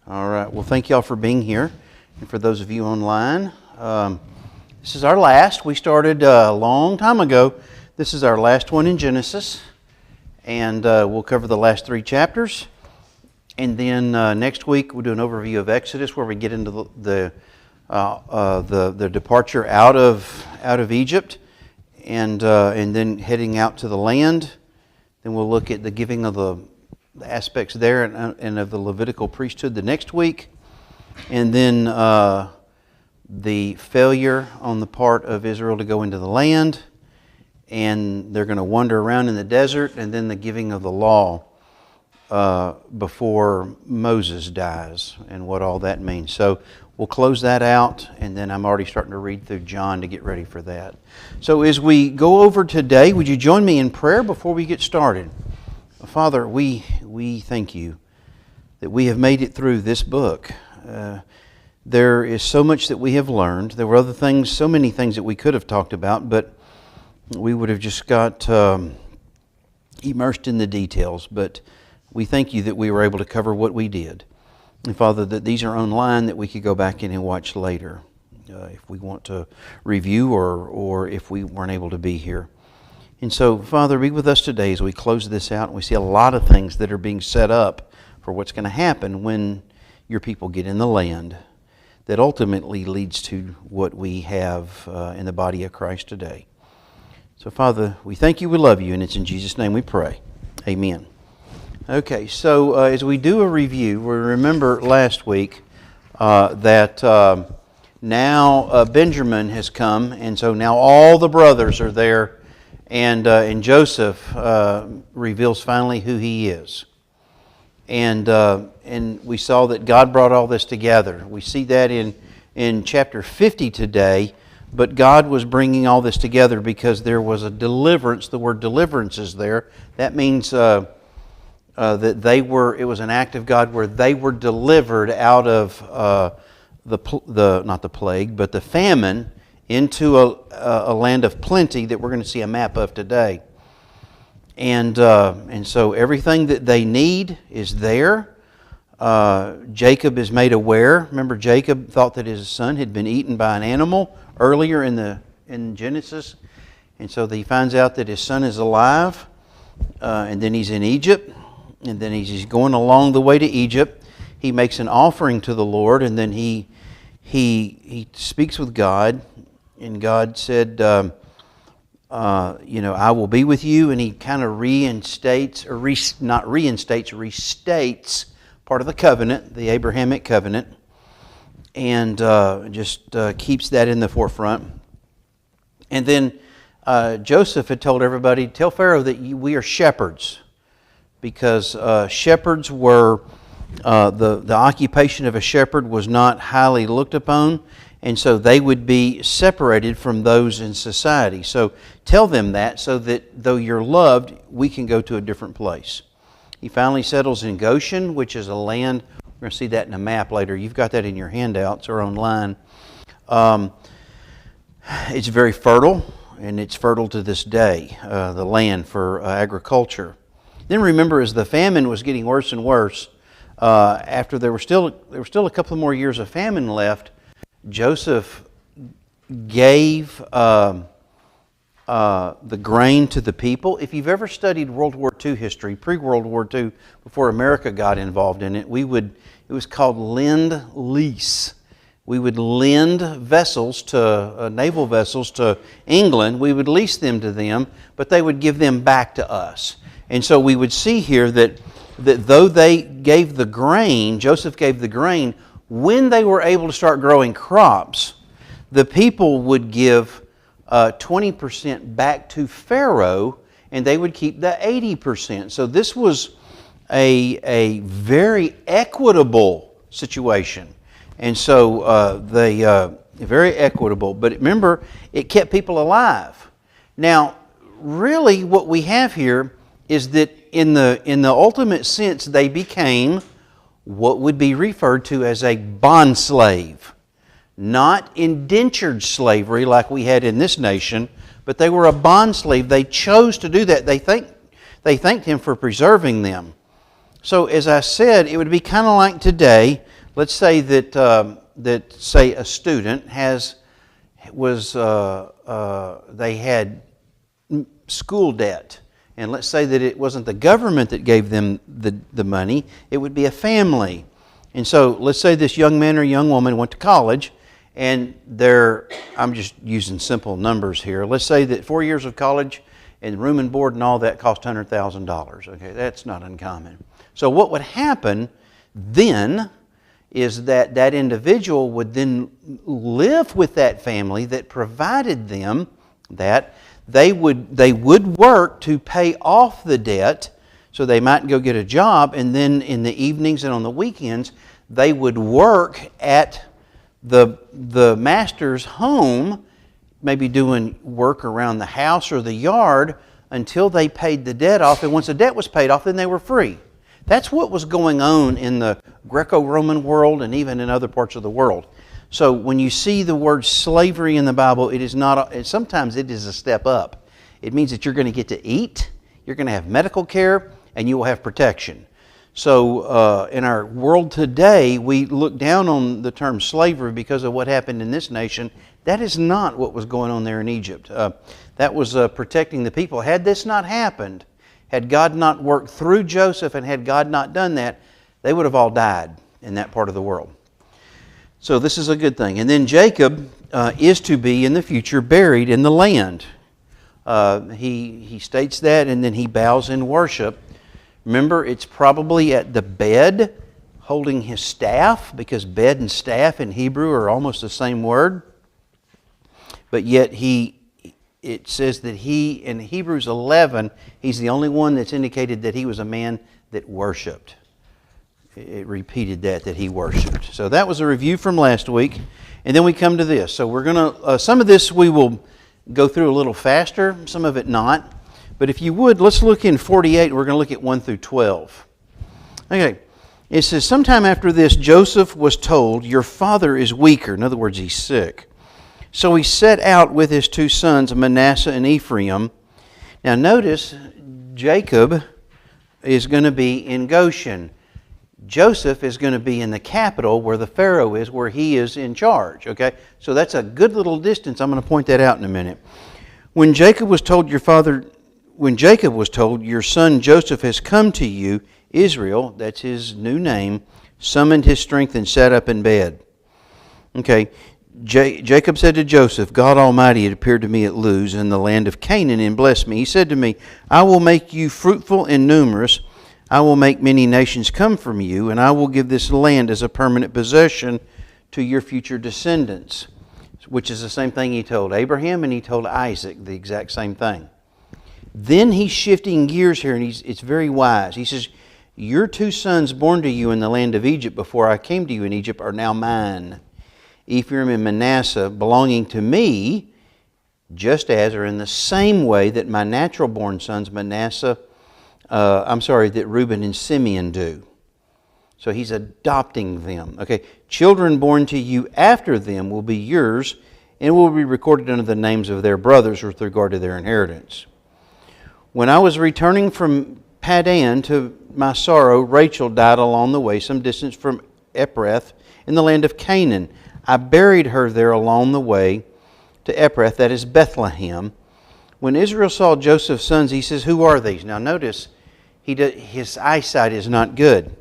All right. Well, thank y'all for being here. And for those of you online, this is our last. We started a long time ago. This is our last one in Genesis. And we'll cover the last 3 chapters. And then next week we'll do an overview of Exodus, where we get into the departure out of Egypt, and then heading out to the land. Then we'll look at the giving of the aspects there and of the Levitical priesthood the next week. And then the failure on the part of Israel to go into the land. And they're going to wander around in the desert. And then the giving of the law before Moses dies and what all that means. So we'll close that out. And then I'm already starting to read through John to get ready for that. So as we go over today, would you join me in prayer before we get started? Father, we thank you that we have made it through this book. There is so much that we have learned. There were other things, so many things that we could have talked about, but we would have just got immersed in the details. But we thank you that we were able to cover what we did. And Father, that these are online that we could go back in and watch later if we want to review or if we weren't able to be here. And so, Father, be with us today as we close this out. And we see a lot of things that are being set up for what's going to happen when your people get in the land that ultimately leads to what we have in the body of Christ today. So, Father, we thank you, we love you, and it's in Jesus' name we pray. Amen. Okay, so as we do a review, we remember last week that now Benjamin has come, and so now all the brothers are there. And Joseph reveals finally who he is. And we saw that God brought all this together. We see that in chapter 50 today. But God was bringing all this together because there was a deliverance. The word deliverance is there. That means that it was an act of God where they were delivered out of not the plague, but the famine, into a land of plenty that we're going to see a map of today. And so everything that they need is there. Jacob is made aware. Remember, Jacob thought that his son had been eaten by an animal earlier in Genesis. And so he finds out that his son is alive. And then he's in Egypt. And then he's going along the way to Egypt. He makes an offering to the Lord. And then he speaks with God. And God said, I will be with you. And he kind of restates part of the covenant, the Abrahamic covenant, and just keeps that in the forefront. And then Joseph had told everybody, tell Pharaoh that we are shepherds, because shepherds were, the occupation of a shepherd was not highly looked upon. And so they would be separated from those in society. So tell them that so that though you're loved, we can go to a different place. He finally settles in Goshen, which is a land. We're going to see that in a map later. You've got that in your handouts or online. It's very fertile, and it's fertile to this day, the land for agriculture. Then remember, as the famine was getting worse and worse, after there were still a couple more years of famine left, Joseph gave the grain to the people. If you've ever studied World War II history, pre-World War II, before America got involved in it, it was called Lend-Lease. We would lend vessels naval vessels to England. We would lease them to them, but they would give them back to us. And so we would see here that though they gave the grain, Joseph gave the grain, when they were able to start growing crops, the people would give 20% back to Pharaoh, and they would keep the 80%. So this was a very equitable situation. And so very equitable. But remember, it kept people alive. Now, really what we have here is that in the ultimate sense, they became what would be referred to as a bond slave. Not indentured slavery like we had in this nation, but they were a bond slave. They chose to do that. They thanked Him for preserving them. So as I said, it would be kind of like today let's say that say a student they had school debt, and let's say that it wasn't the government that gave them the money, it would be a family. And so let's say this young man or young woman went to college, and I'm just using simple numbers here. Let's say that 4 years of college and room and board and all that cost $100,000. Okay, that's not uncommon. So what would happen then is that individual would then live with that family that provided them that. They would work to pay off the debt, so they might go get a job, and then in the evenings and on the weekends, they would work at the master's home, maybe doing work around the house or the yard until they paid the debt off. And once the debt was paid off, then they were free. That's what was going on in the Greco-Roman world and even in other parts of the world. So when you see the word slavery in the Bible, it is not. Sometimes it is a step up. It means that you're going to get to eat, you're going to have medical care, and you will have protection. So in our world today, we look down on the term slavery because of what happened in this nation. That is not what was going on there in Egypt. That was protecting the people. Had this not happened, had God not worked through Joseph, and had God not done that, they would have all died in that part of the world. So this is a good thing. And then Jacob is to be in the future buried in the land. He states that, and then he bows in worship. Remember, it's probably at the bed holding his staff, because bed and staff in Hebrew are almost the same word. But yet it says that in Hebrews 11, he's the only one that's indicated that he was a man that worshiped. It repeated that he worshiped. So that was a review from last week. And then we come to this. So we're going to, some of this we will go through a little faster, some of it not. But if you would, let's look in 48. We're going to look at 1 through 12. Okay. It says, sometime after this, Joseph was told, your father is weaker. In other words, he's sick. So he set out with his two sons, Manasseh and Ephraim. Now notice, Jacob is going to be in Goshen. Joseph is going to be in the capital where the Pharaoh is, where he is in charge. Okay, so that's a good little distance. I'm going to point that out in a minute. When Jacob was told, your son Joseph has come to you, Israel, that's his new name, summoned his strength and sat up in bed. Okay, Jacob said to Joseph, God Almighty had appeared to me at Luz in the land of Canaan and blessed me. He said to me, I will make you fruitful and numerous. I will make many nations come from you, and I will give this land as a permanent possession to your future descendants, which is the same thing he told Abraham and he told Isaac, the exact same thing. Then he's shifting gears here, and it's very wise. He says, your two sons born to you in the land of Egypt before I came to you in Egypt are now mine. Ephraim and Manasseh belonging to me, just as or in the same way that my natural born sons that Reuben and Simeon do. So he's adopting them. Okay, children born to you after them will be yours and will be recorded under the names of their brothers with regard to their inheritance. When I was returning from Padan to my sorrow, Rachel died along the way, some distance from Ephrath in the land of Canaan. I buried her there along the way to Ephrath, that is Bethlehem. When Israel saw Joseph's sons, he says, who are these? Now notice, his eyesight is not good.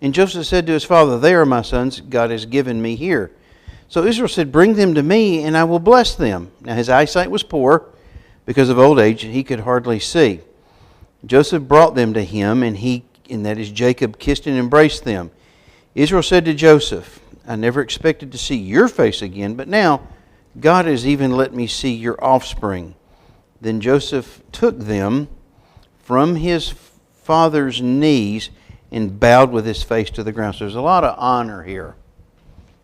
And Joseph said to his father, they are my sons, God has given me here. So Israel said, bring them to me, and I will bless them. Now his eyesight was poor because of old age, and he could hardly see. Joseph brought them to him, and that is Jacob, kissed and embraced them. Israel said to Joseph, I never expected to see your face again, but now God has even let me see your offspring. Then Joseph took them from his father's knees and bowed with his face to the ground. So there's a lot of honor here.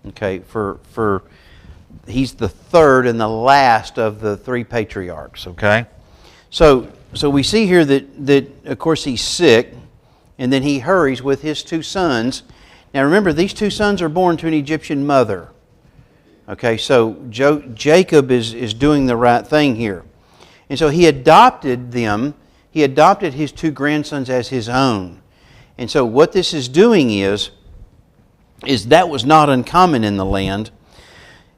Okay, for he's the third and the last of the three patriarchs. Okay, so we see here that of course he's sick, and then he hurries with his two sons. Now remember, these two sons are born to an Egyptian mother. Okay, so Jacob is doing the right thing here. And so he adopted them. He adopted his two grandsons as his own. And so what this is doing is, is that was not uncommon in the land.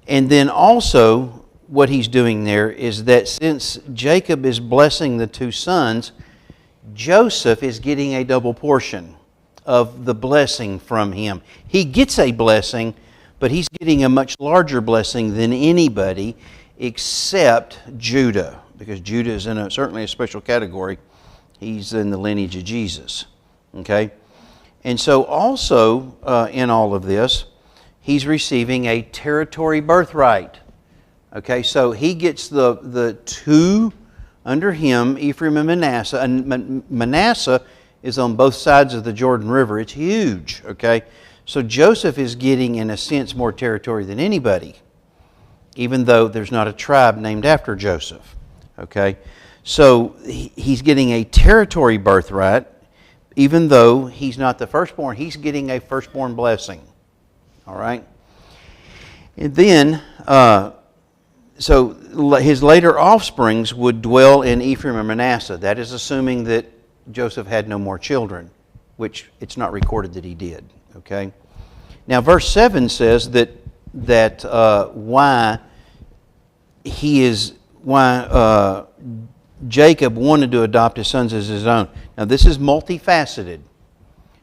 And then also what he's doing there is that since Jacob is blessing the two sons, Joseph is getting a double portion of the blessing from him. He gets a blessing, but he's getting a much larger blessing than anybody except Judah, because Judah is in certainly a special category. He's in the lineage of Jesus. Okay? And so also in all of this, he's receiving a territory birthright. Okay, so he gets the two under him, Ephraim and Manasseh. And Manasseh is on both sides of the Jordan River. It's huge, okay? So Joseph is getting, in a sense, more territory than anybody, even though there's not a tribe named after Joseph, okay? So he's getting a territory birthright, even though he's not the firstborn. He's getting a firstborn blessing, all right? And then, so his later offsprings would dwell in Ephraim and Manasseh. That is assuming that Joseph had no more children, which it's not recorded that he did. Okay. Now, verse 7 says that why Jacob wanted to adopt his sons as his own. Now, this is multifaceted.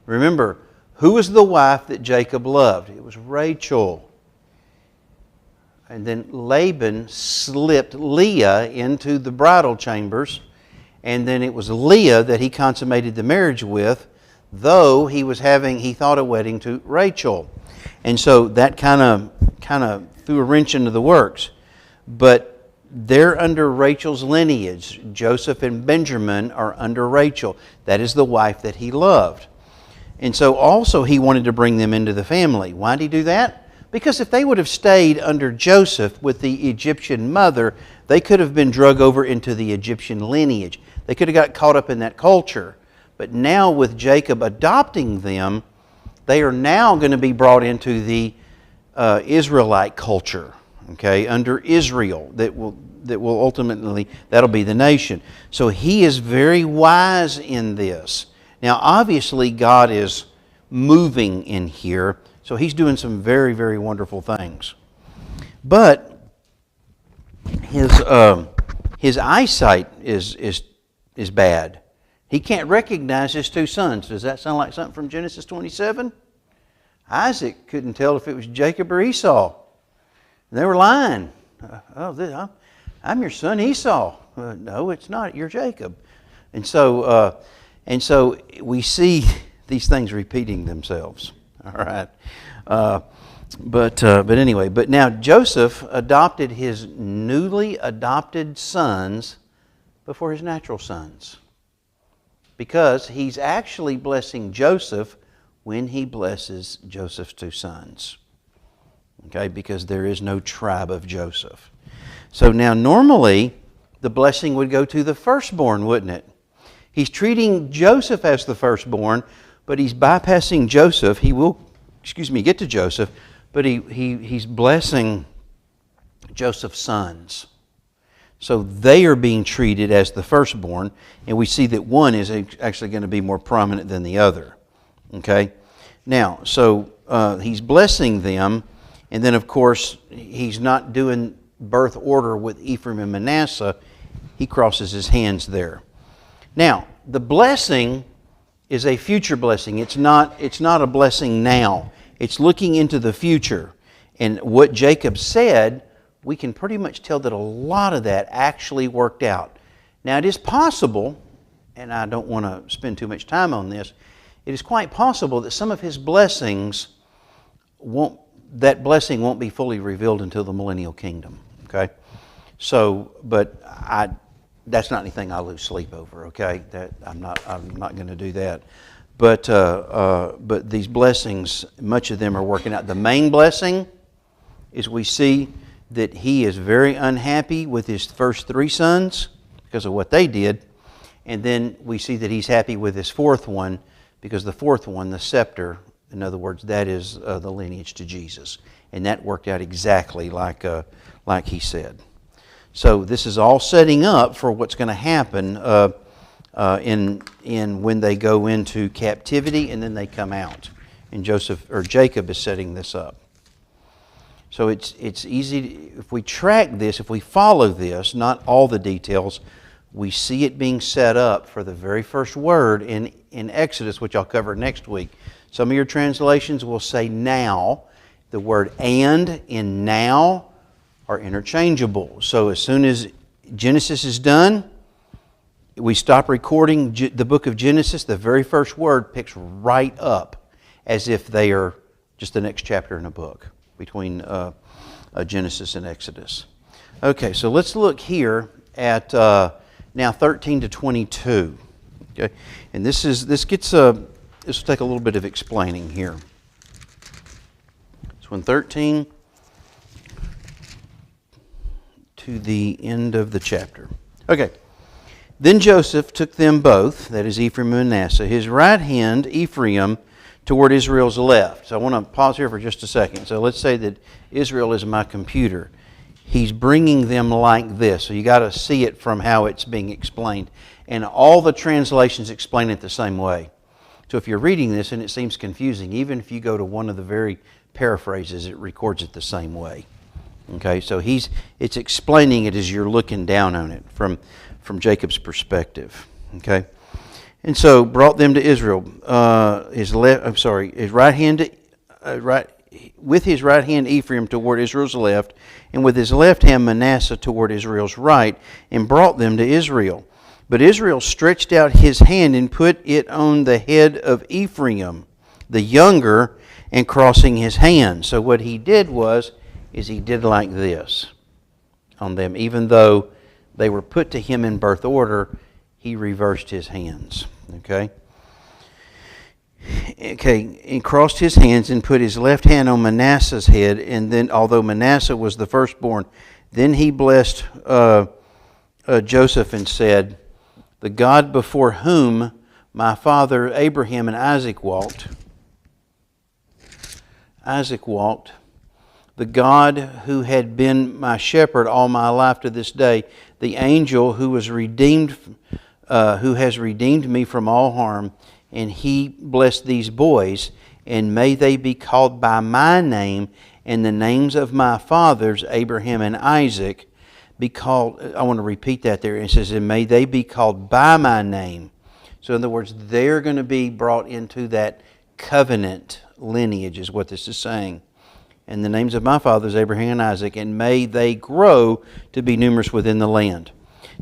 Remember, who was the wife that Jacob loved? It was Rachel. And then Laban slipped Leah into the bridal chambers, and then it was Leah that he consummated the marriage with, though he thought a wedding to Rachel. And so that kind of threw a wrench into the works. But they're under Rachel's lineage. Joseph and Benjamin are under Rachel. That is the wife that he loved. And so also he wanted to bring them into the family. Why did he do that? Because if they would have stayed under Joseph with the Egyptian mother, they could have been drug over into the Egyptian lineage. They could have got caught up in that culture. But now with Jacob adopting them, they are now going to be brought into the Israelite culture, okay, under Israel, that will ultimately, that'll be the nation. So he is very wise in this. Now obviously God is moving in here, so he's doing some very, very wonderful things. But his eyesight is bad. He can't recognize his two sons. Does that sound like something from Genesis 27? Isaac couldn't tell if it was Jacob or Esau. They were lying. I'm your son Esau. No, it's not. You're Jacob. And so we see these things repeating themselves. All right. But anyway, but now Joseph adopted his newly adopted sons before his natural sons, because he's actually blessing Joseph when he blesses Joseph's two sons. Okay, because there is no tribe of Joseph. So now normally the blessing would go to the firstborn, wouldn't it? He's treating Joseph as the firstborn, but he's bypassing Joseph. He will, get to Joseph, but he's blessing Joseph's sons. So they are being treated as the firstborn, and we see that one is actually going to be more prominent than the other. Okay? Now, so he's blessing them, and then of course he's not doing birth order with Ephraim and Manasseh. He crosses his hands there. Now, the blessing is a future blessing. It's not a blessing now. It's looking into the future. And what Jacob said, we can pretty much tell that a lot of that actually worked out. Now, it is possible, and I don't want to spend too much time on this, it is quite possible that some of his blessings that blessing won't be fully revealed until the millennial kingdom. Okay? So, but that's not anything I lose sleep over, okay? I'm not going to do that. But these blessings, much of them are working out. The main blessing is we see that he is very unhappy with his first three sons because of what they did. And then we see that he's happy with his fourth one because the fourth one, the scepter, in other words, that is the lineage to Jesus. And that worked out exactly like he said. So this is all setting up for what's going to happen in when they go into captivity and then they come out. and Jacob is setting this up. So it's easy, if we track this, if we follow this, not all the details, we see it being set up for the very first word in Exodus, which I'll cover next week. Some of your translations will say now. The word and in now are interchangeable. So as soon as Genesis is done, we stop recording the book of Genesis, the very first word picks right up as if they are just the next chapter in a book between Genesis and Exodus. Okay, so let's look here at now 13 to 22. Okay, and this will take a little bit of explaining here. So in 13 to the end of the chapter. Okay. Then Joseph took them both, that is Ephraim and Manasseh, his right hand, Ephraim, toward Israel's left. So I want to pause here for just a second. So let's say that Israel is my computer. He's bringing them like this. So you got to see it from how it's being explained. And all the translations explain it the same way. So if you're reading this and it seems confusing, even if you go to one of the very paraphrases, it records it the same way. Okay, so it's explaining it as you're looking down on it from Jacob's perspective. Okay, and so brought them to Israel. His right hand, with his right hand Ephraim toward Israel's left, and with his left hand Manasseh toward Israel's right, and brought them to Israel. But Israel stretched out his hand and put it on the head of Ephraim, the younger, and crossing his hand. So what he did is he did like this on them. Even though they were put to him in birth order, he reversed his hands. Okay, and crossed his hands and put his left hand on Manasseh's head. And then, although Manasseh was the firstborn, then he blessed Joseph and said, "The God before whom my father Abraham and Isaac walked, the God who had been my shepherd all my life to this day, the angel who has redeemed me from all harm, and he blessed these boys, and may they be called by my name and the names of my fathers Abraham and Isaac, be called." I want to repeat that there. It says, "And may they be called by my name." So in other words, they're going to be brought into that covenant lineage, is what this is saying. "And the names of my fathers, Abraham and Isaac, and may they grow to be numerous within the land."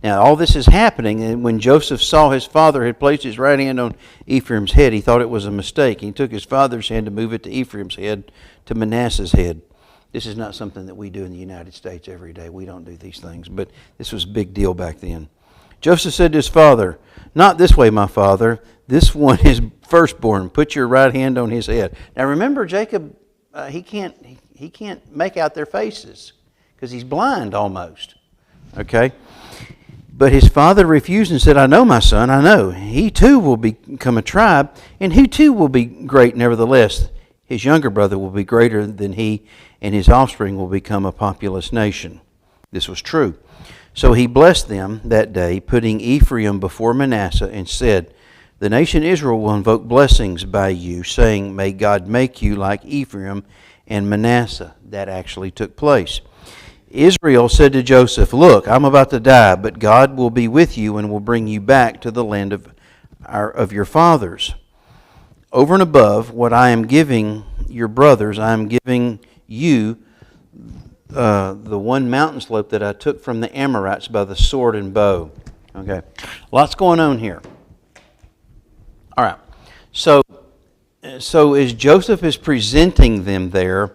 Now, all this is happening, and when Joseph saw his father had placed his right hand on Ephraim's head, he thought it was a mistake. He took his father's hand to move it to Ephraim's head, to Manasseh's head. This is not something that we do in the United States every day. We don't do these things, but this was a big deal back then. Joseph said to his father, "Not this way, my father. This one is firstborn. Put your right hand on his head." Now remember, Jacob, he can't make out their faces because he's blind almost. Okay? But his father refused and said, "I know, my son, I know. He too will become a tribe, and he too will be great. Nevertheless, his younger brother will be greater than he, and his offspring will become a populous nation." This was true. So he blessed them that day, putting Ephraim before Manasseh, and said, "The nation Israel will invoke blessings by you, saying, 'May God make you like Ephraim and Manasseh.'" That actually took place. Israel said to Joseph, "Look, I'm about to die, but God will be with you and will bring you back to the land of your fathers. Over and above what I am giving your brothers, I am giving you the one mountain slope that I took from the Amorites by the sword and bow." Okay, lots going on here. All right, so as Joseph is presenting them there,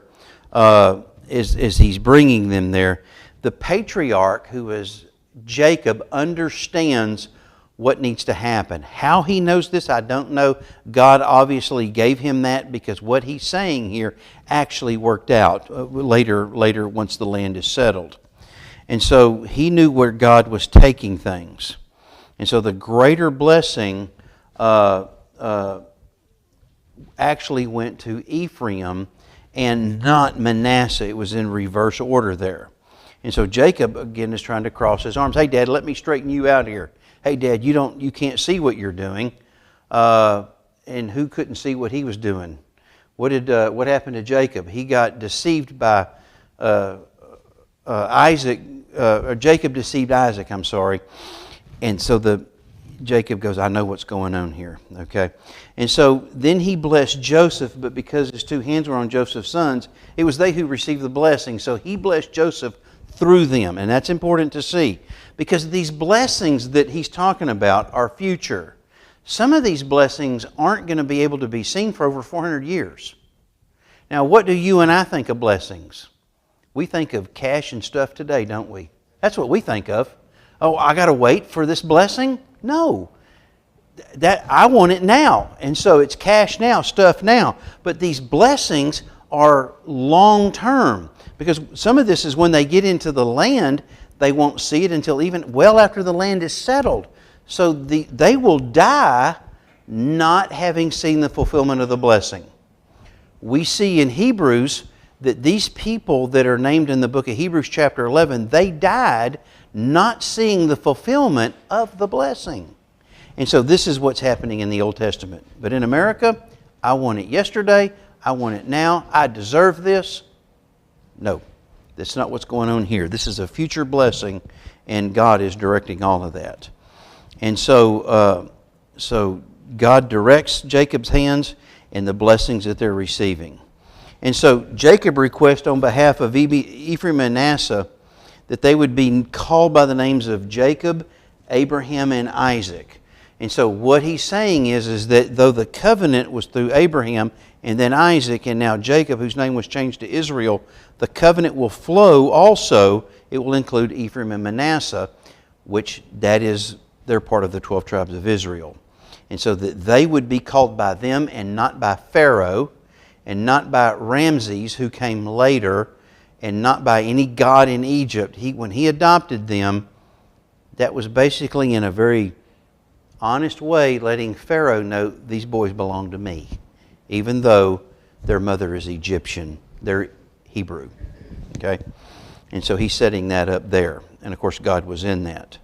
as he's bringing them there, the patriarch, who is Jacob, understands what needs to happen. How he knows this, I don't know. God obviously gave him that, because what he's saying here actually worked out later once the land is settled. And so he knew where God was taking things. And so the greater blessing actually went to Ephraim and not Manasseh. It was in reverse order there. And so Jacob, again, is trying to cross his arms. "Hey, Dad, let me straighten you out here. Hey, Dad, you can't see what you're doing." And who couldn't see what he was doing? What happened to Jacob? He got deceived by Isaac. Or Jacob deceived Isaac. I'm sorry, and so Jacob goes, I know what's going on here. Okay, and so then he blessed Joseph, but because his two hands were on Joseph's sons, it was they who received the blessing. So he blessed Joseph through them, and that's important to see because these blessings that he's talking about are future. Some of these blessings aren't going to be able to be seen for over 400 years. Now, what do you and I think of blessings? We think of cash and stuff today, don't we? That's what we think of. Oh, I got to wait for this blessing? No. I want it now. And so it's cash now, stuff now. But these blessings are long term. Because some of this is when they get into the land, they won't see it until even well after the land is settled. So they will die not having seen the fulfillment of the blessing. We see in Hebrews that these people that are named in the book of Hebrews chapter 11, they died not seeing the fulfillment of the blessing. And so this is what's happening in the Old Testament. But in America, I want it yesterday, I want it now, I deserve this. No, that's not what's going on here. This is a future blessing, and God is directing all of that. And so God directs Jacob's hands and the blessings that they're receiving. And so Jacob requests on behalf of Ephraim and Manasseh that they would be called by the names of Jacob, Abraham, and Isaac. And so what he's saying is that though the covenant was through Abraham and then Isaac and now Jacob, whose name was changed to Israel, the covenant will flow also. It will include Ephraim and Manasseh, which they're part of the 12 tribes of Israel. And so that they would be called by them and not by Pharaoh, and not by Ramses, who came later, and not by any god in Egypt. When he adopted them, that was basically in a very honest way letting Pharaoh know these boys belong to me, even though their mother is Egyptian. They're Hebrew. Okay? And so he's setting that up there. And of course God was in that.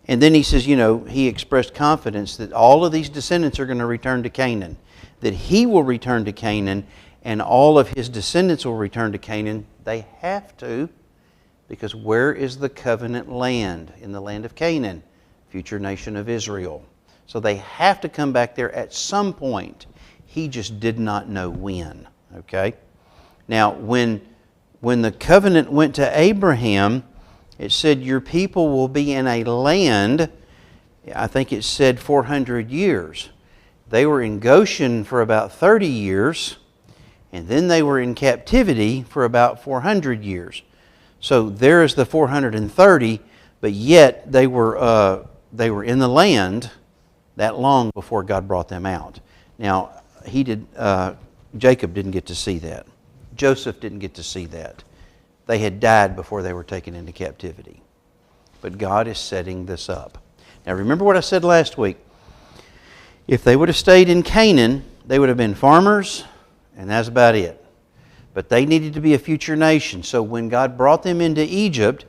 And then he says, he expressed confidence that all of these descendants are going to return to Canaan, that he will return to Canaan, and all of his descendants will return to Canaan. They have to, because where is the covenant land? In the land of Canaan, future nation of Israel. So they have to come back there at some point. He just did not know when. Okay? Now, when the covenant went to Abraham, it said, your people will be in a land, I think it said 400 years. They were in Goshen for about 30 years, and then they were in captivity for about 400 years. So there is the 430, but yet they were in the land that long before God brought them out. Now, Jacob didn't get to see that. Joseph didn't get to see that. They had died before they were taken into captivity. But God is setting this up. Now remember what I said last week. If they would have stayed in Canaan, they would have been farmers, and that's about it. But they needed to be a future nation. So when God brought them into Egypt,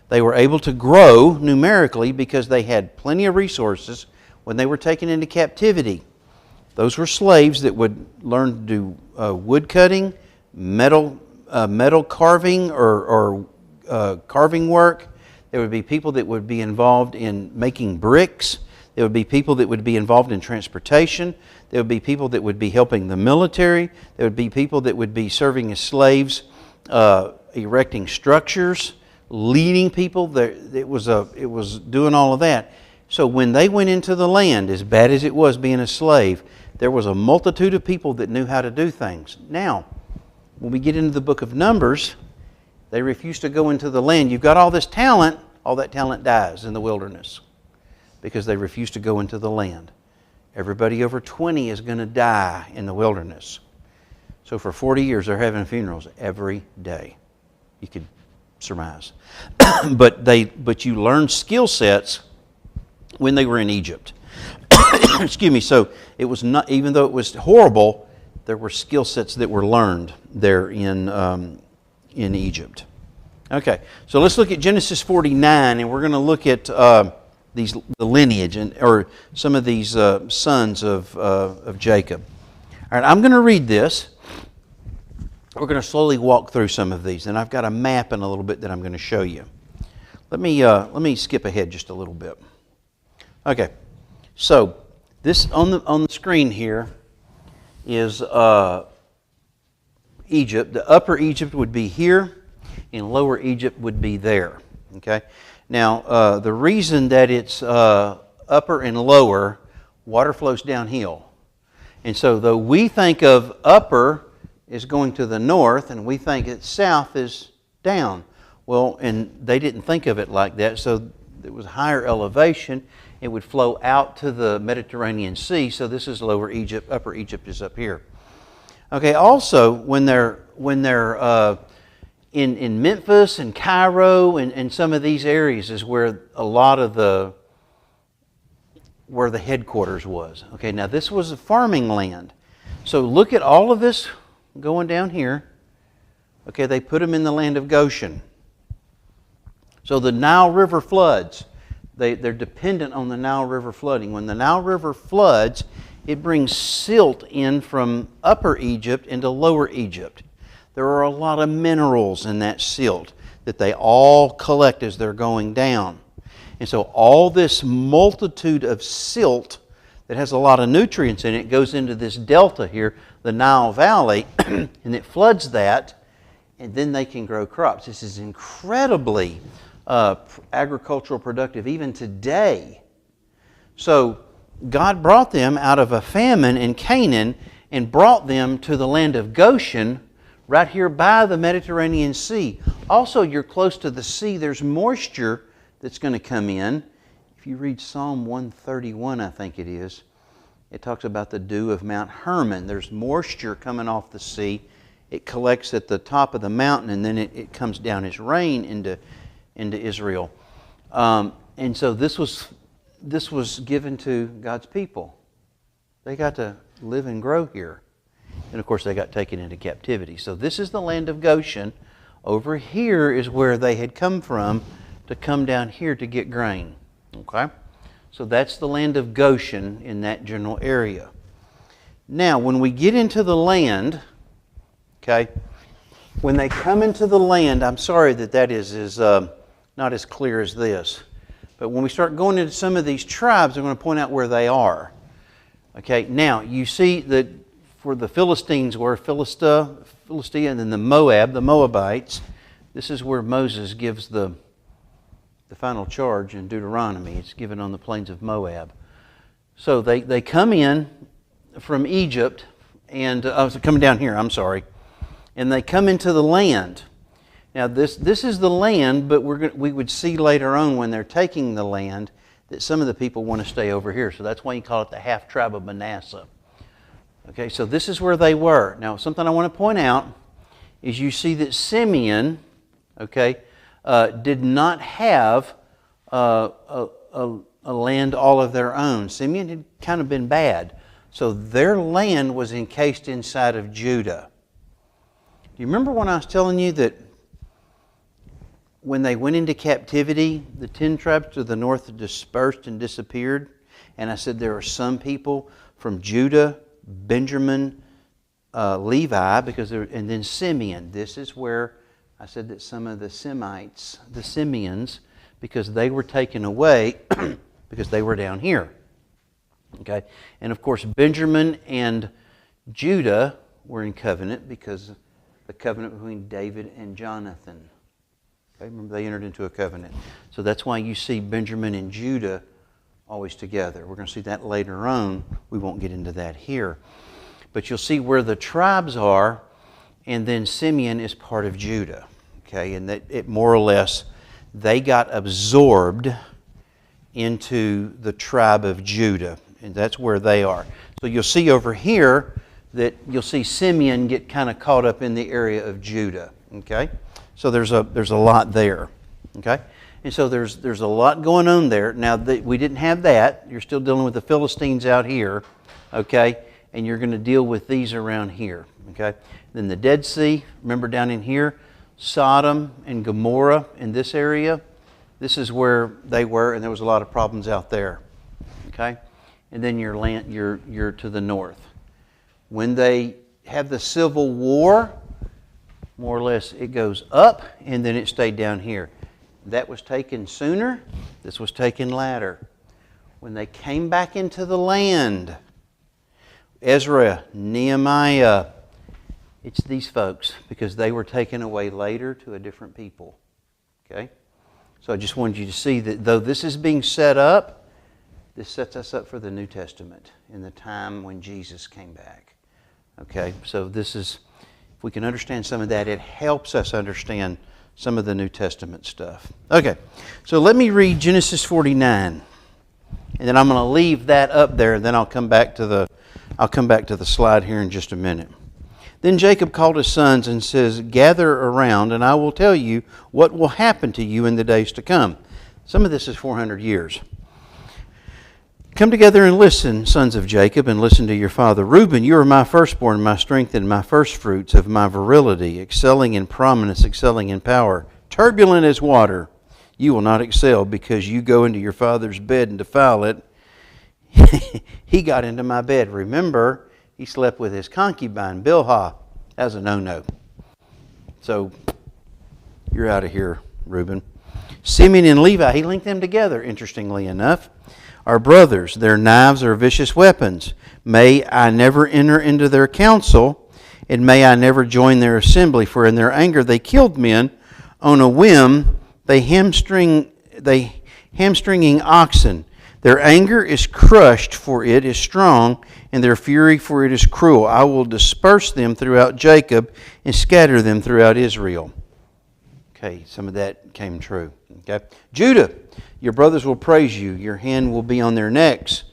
they were able to grow numerically because they had plenty of resources when they were taken into captivity. Those were slaves that would learn to do wood cutting, metal carving or carving work. There would be people that would be involved in making bricks. There would be people that would be involved in transportation. There would be people that would be helping the military. There would be people that would be serving as slaves, erecting structures, leading people. It was doing all of that. So when they went into the land, as bad as it was being a slave, there was a multitude of people that knew how to do things. Now, when we get into the book of Numbers, they refuse to go into the land. You've got all this talent, all that talent dies in the wilderness because they refuse to go into the land. Everybody over 20 is going to die in the wilderness. So for 40 years, they're having funerals every day. You could surmise. But you learn skill sets when they were in Egypt. Excuse me. So it was not, even though it was horrible, there were skill sets that were learned there in Egypt. Okay, so let's look at Genesis 49, and we're going to look at the lineage or some of these sons of Jacob. All right, I'm going to read this, we're going to slowly walk through some of these, and I've got a map in a little bit that I'm going to show you. Let me skip ahead just a little bit. Okay, so this on the screen here is Egypt. The Upper Egypt would be here, and Lower Egypt would be there. Okay, now the reason that it's upper and lower, water flows downhill, and so though we think of upper is going to the north, and we think that south is down. Well, and they didn't think of it like that, so it was higher elevation. It would flow out to the Mediterranean Sea, so this is Lower Egypt, Upper Egypt is up here. Okay, also, when they're in Memphis and Cairo and some of these areas is where a lot of where the headquarters was. Okay, now this was a farming land. So look at all of this going down here. Okay, they put them in the land of Goshen. So the Nile River floods. They're dependent on the Nile River flooding. When the Nile River floods, it brings silt in from Upper Egypt into Lower Egypt. There are a lot of minerals in that silt that they all collect as they're going down. And so all this multitude of silt that has a lot of nutrients in it goes into this delta here, the Nile Valley, and it floods that, and then they can grow crops. This is incredibly agricultural productive even today. So God brought them out of a famine in Canaan and brought them to the land of Goshen right here by the Mediterranean Sea. Also, you're close to the sea. There's moisture that's going to come in. If you read Psalm 131, I think it is, it talks about the dew of Mount Hermon. There's moisture coming off the sea. It collects at the top of the mountain, and then it comes down as rain into Israel. And so this was given to God's people. They got to live and grow here. And of course they got taken into captivity. So this is the land of Goshen. Over here is where they had come from to come down here to get grain. Okay? So that's the land of Goshen in that general area. Now when we get into the land, okay, when they come into the land, I'm sorry that is not as clear as this. But when we start going into some of these tribes, I'm going to point out where they are. Okay, now you see that for the Philistines were Philistia and then the Moabites. This is where Moses gives the final charge in Deuteronomy. It's given on the plains of Moab. So they come in from Egypt and coming down here, I'm sorry. And they come into the land. Now this is the land, but we would see later on when they're taking the land that some of the people want to stay over here. So that's why you call it the half tribe of Manasseh. Okay, so this is where they were. Now something I want to point out is you see that Simeon, okay, did not have a land all of their own. Simeon had kind of been bad. So their land was encased inside of Judah. Do you remember when I was telling you that when they went into captivity, the 10 tribes to the north dispersed and disappeared? And I said there are some people from Judah, Benjamin, Levi, and then Simeon. This is where I said that some of the Semites, the Simeons, because they were taken away because they were down here. Okay, and of course Benjamin and Judah were in covenant because the covenant between David and Jonathan. Okay, remember they entered into a covenant. So that's why you see Benjamin and Judah always together. We're going to see that later on. We won't get into that here. But you'll see where the tribes are, and then Simeon is part of Judah. Okay, and that it more or less, they got absorbed into the tribe of Judah, and that's where they are. So you'll see over here that you'll see Simeon get kind of caught up in the area of Judah. Okay, so there's a lot there. Okay, and so there's a lot going on there. Now we didn't have that. You're still dealing with the Philistines out here. Okay, and you're going to deal with these around here. Okay, then the Dead Sea. Remember down in here, Sodom and Gomorrah in this area. This is where they were, and there was a lot of problems out there. Okay, and then your land, you're to the north. When they have the civil war, more or less, it goes up and then it stayed down here. That was taken sooner. This was taken latter. When they came back into the land, Ezra, Nehemiah, it's these folks because they were taken away later to a different people. Okay? So I just wanted you to see that though this is being set up, this sets us up for the New Testament in the time when Jesus came back. Okay? So this is, if we can understand some of that, it helps us understand some of the New Testament stuff. Okay, so let me read Genesis 49. And then I'm going to leave that up there, and then I'll come back to the slide here in just a minute. Then Jacob called his sons and says, "Gather around, and I will tell you what will happen to you in the days to come." Some of this is 400 years. "Come together and listen, sons of Jacob, and listen to your father. Reuben, you are my firstborn, my strength, and my firstfruits of my virility, excelling in prominence, excelling in power. Turbulent as water, you will not excel, because you go into your father's bed and defile it." He got into my bed. Remember, he slept with his concubine, Bilhah. That was a no-no. So, you're out of here, Reuben. "Simeon and Levi," he linked them together, interestingly enough, "are brothers. Their knives are vicious weapons. May I never enter into their council, and may I never join their assembly, for in their anger they killed men. On a whim, they hamstringing oxen. Their anger is crushed, for it is strong, and their fury, for it is cruel. I will disperse them throughout Jacob and scatter them throughout Israel." Okay, some of that came true. Okay, "Judah, your brothers will praise you. Your hand will be on their necks,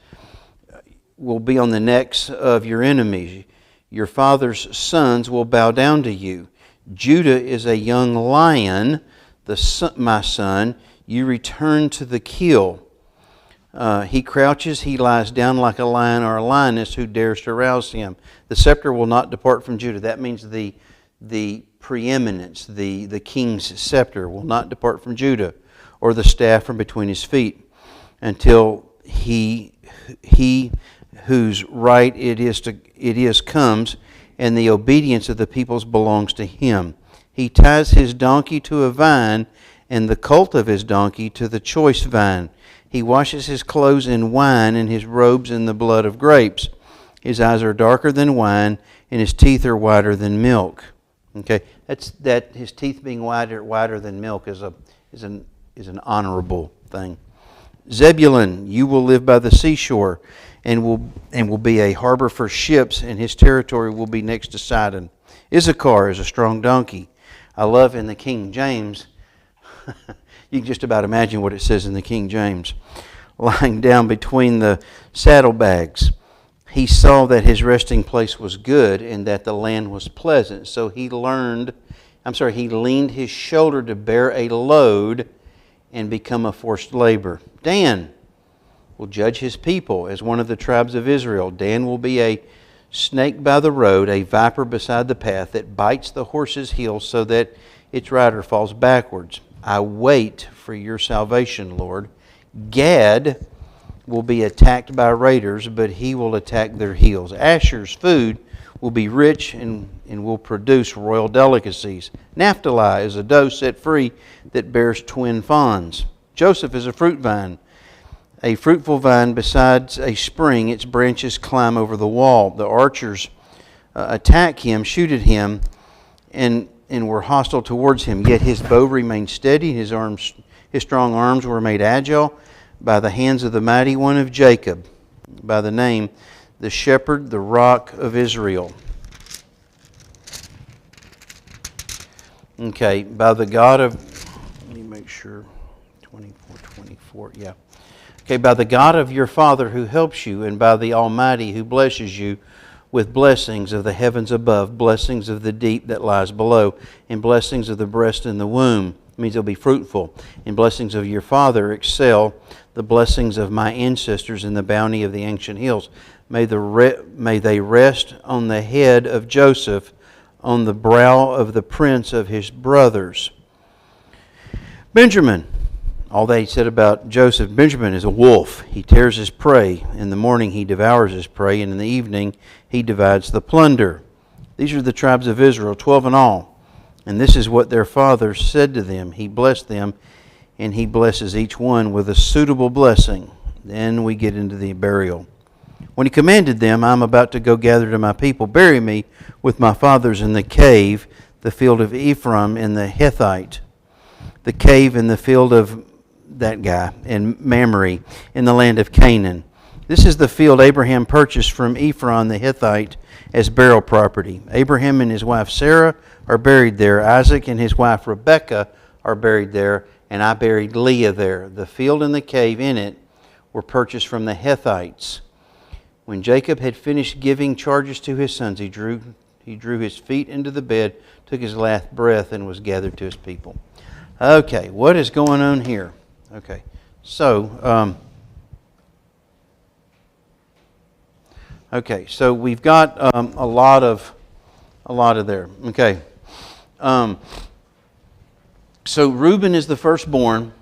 will be on the necks of your enemies. Your father's sons will bow down to you. Judah is a young lion, my son. You return to the kill. He crouches, he lies down like a lion or a lioness. Who dares to rouse him? The scepter will not depart from Judah." That means the preeminence, the king's scepter will not depart from Judah, or the staff from between his feet, until he whose right it is comes, and the obedience of the peoples belongs to him. He ties his donkey to a vine, and the colt of his donkey to the choice vine. He washes his clothes in wine, and his robes in the blood of grapes. His eyes are darker than wine, and his teeth are whiter than milk. Okay, that his teeth being whiter than milk is an honorable thing. "Zebulun, you will live by the seashore, and will be a harbor for ships, and his territory will be next to Sidon. Issachar is a strong donkey." I love in the King James. You can just about imagine what it says in the King James. "Lying down between the saddlebags, he saw that his resting place was good, and that the land was pleasant. So he leaned his shoulder to bear a load and become a forced labor. Dan will judge his people as one of the tribes of Israel. Dan will be a snake by the road, a viper beside the path that bites the horse's heel so that its rider falls backwards. I wait for your salvation, Lord. Gad will be attacked by raiders, but he will attack their heels. Asher's food will be rich and will produce royal delicacies. Naphtali is a doe set free that bears twin fawns. Joseph is a fruit vine, a fruitful vine besides a spring. Its branches climb over the wall. The archers attack him, shoot at him, and were hostile towards him. Yet his bow remained steady. His strong arms were made agile by the hands of the mighty one of Jacob, by the name, the shepherd, the rock of Israel. Okay, by the God of, let me make sure, 24, yeah. Okay, by the God of your father who helps you, and by the Almighty who blesses you with blessings of the heavens above, blessings of the deep that lies below, and blessings of the breast and the womb. It means they'll be fruitful. And blessings of your father excel the blessings of my ancestors in the bounty of the ancient hills. May they rest on the head of Joseph, on the brow of the prince of his brothers. Benjamin, all that he said about Joseph, Benjamin is a wolf. He tears his prey. In the morning he devours his prey, and in the evening he divides the plunder. These are the tribes of Israel, 12 in all. And this is what their father said to them. He blessed them, and he blesses each one with a suitable blessing. Then we get into the burial. When he commanded them, I am about to go gather to my people. Bury me with my fathers in the cave, the field of Ephraim in the Hittite, the cave in the field of that guy, in Mamre, in the land of Canaan. This is the field Abraham purchased from Ephron the Hittite as burial property. Abraham and his wife Sarah are buried there. Isaac and his wife Rebekah are buried there, and I buried Leah there. The field and the cave in it were purchased from the Hittites. When Jacob had finished giving charges to his sons, he drew his feet into the bed, took his last breath, and was gathered to his people. Okay, what is going on here? Okay, so we've got a lot of there. Okay, so Reuben is the firstborn.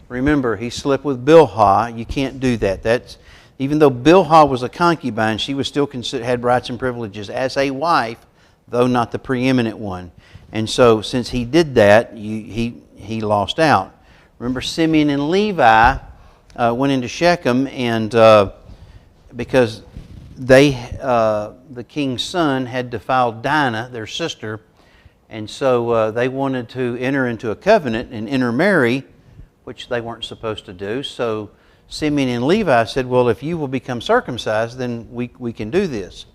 Remember, he slept with Bilhah. You can't do that. Even though Bilhah was a concubine, she was still had rights and privileges as a wife, though not the preeminent one. And so, since he did that, he lost out. Remember, Simeon and Levi went into Shechem, and because the king's son had defiled Dinah, their sister, and so they wanted to enter into a covenant and intermarry, which they weren't supposed to do. So Simeon and Levi said, well, if you will become circumcised, then we can do this.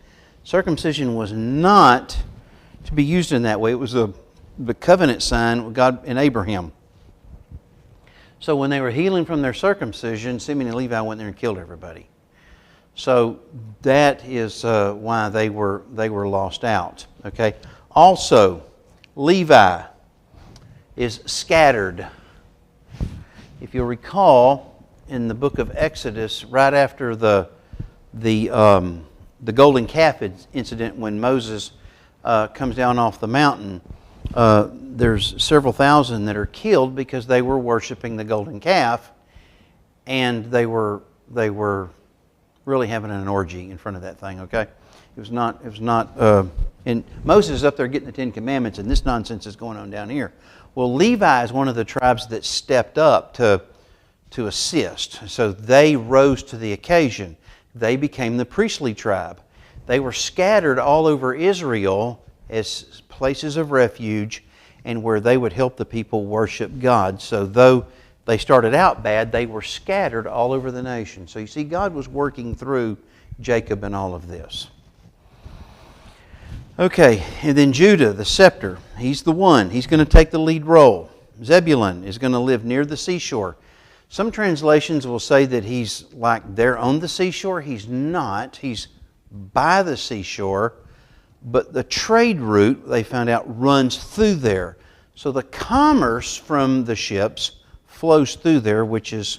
Circumcision was not to be used in that way. It was the covenant sign with God and Abraham. So when they were healing from their circumcision, Simeon and Levi went there and killed everybody. So that is why they were lost out. Okay. Also, Levi is scattered. If you'll recall, in the book of Exodus, right after the golden calf incident, when Moses comes down off the mountain, there's several thousand that are killed because they were worshiping the golden calf, and they were really having an orgy in front of that thing. Okay, it was not. And Moses is up there getting the Ten Commandments, and this nonsense is going on down here. Well, Levi is one of the tribes that stepped up to assist. So they rose to the occasion. They became the priestly tribe. They were scattered all over Israel as places of refuge and where they would help the people worship God. So though they started out bad, they were scattered all over the nation. So you see, God was working through Jacob in all of this. Okay, and then Judah, the scepter, he's the one. He's going to take the lead role. Zebulun is going to live near the seashore. Some translations will say that he's like there on the seashore. He's not. He's by the seashore. But the trade route, they found out, runs through there. So the commerce from the ships flows through there, which is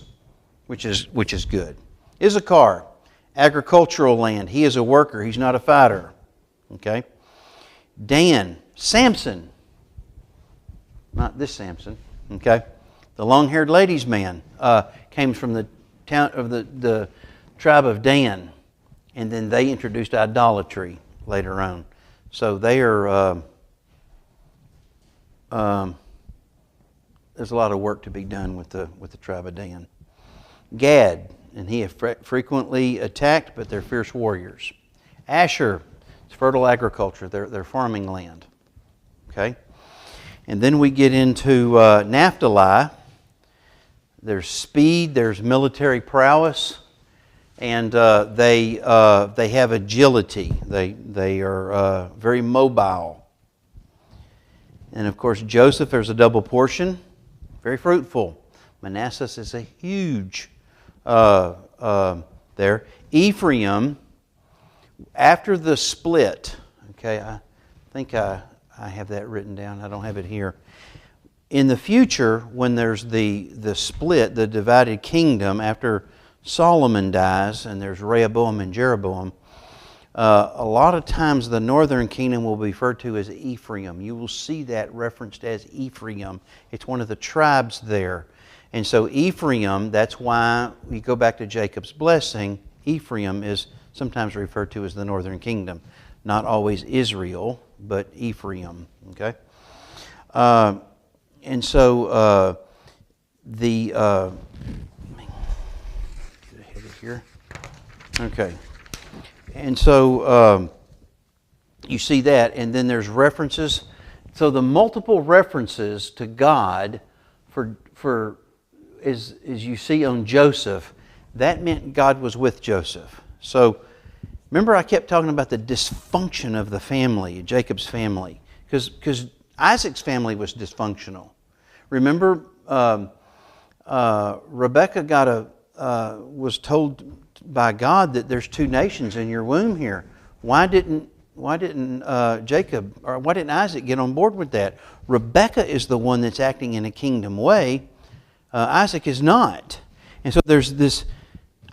good. Issachar, agricultural land. He is a worker. He's not a fighter. Okay. Dan, Samson. Not this Samson. Okay. The long-haired ladies' man came from the town of the tribe of Dan, and then they introduced idolatry later on. So they are. There's a lot of work to be done with the tribe of Dan. Gad, and he have frequently attacked, but they're fierce warriors. Asher, it's fertile agriculture. They're farming land. Okay, and then we get into Naphtali. There's speed. There's military prowess. And they have agility. They are very mobile. And of course, Joseph, there's a double portion, very fruitful. Manasseh is a huge there. Ephraim, after the split, okay, I think I have that written down. I don't have it here. In the future, when there's the split, the divided kingdom, after Solomon dies and there's Rehoboam and Jeroboam, a lot of times the northern kingdom will be referred to as Ephraim. You will see that referenced as Ephraim. It's one of the tribes there. And so Ephraim, that's why we go back to Jacob's blessing, Ephraim is sometimes referred to as the northern kingdom. Not always Israel, but Ephraim. Okay? And so the let me get ahead of here. Okay, and so you see that, and then there's references. So the multiple references to God for as you see on Joseph, that meant God was with Joseph. So remember, I kept talking about the dysfunction of the family, Jacob's family, because Isaac's family was dysfunctional. Remember, Rebekah was told by God that there's two nations in your womb here. Why didn't Jacob, or why didn't Isaac get on board with that? Rebekah is the one that's acting in a kingdom way. Isaac is not. And so there's this,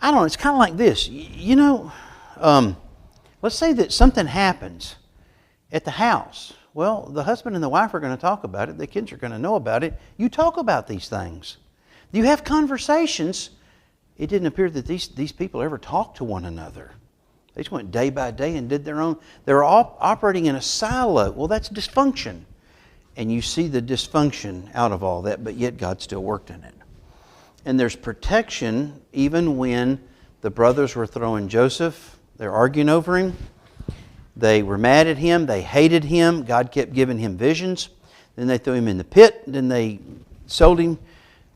I don't know, it's kind of like this. Let's say that something happens at the house. Well, the husband and the wife are going to talk about it. The kids are going to know about it. You talk about these things. You have conversations. It didn't appear that these people ever talked to one another. They just went day by day and did their own. They were all operating in a silo. Well, that's dysfunction. And you see the dysfunction out of all that, but yet God still worked in it. And there's protection even when the brothers were throwing Joseph. They're arguing over him. They were mad at him. They hated him. God kept giving him visions. Then they threw him in the pit. Then they sold him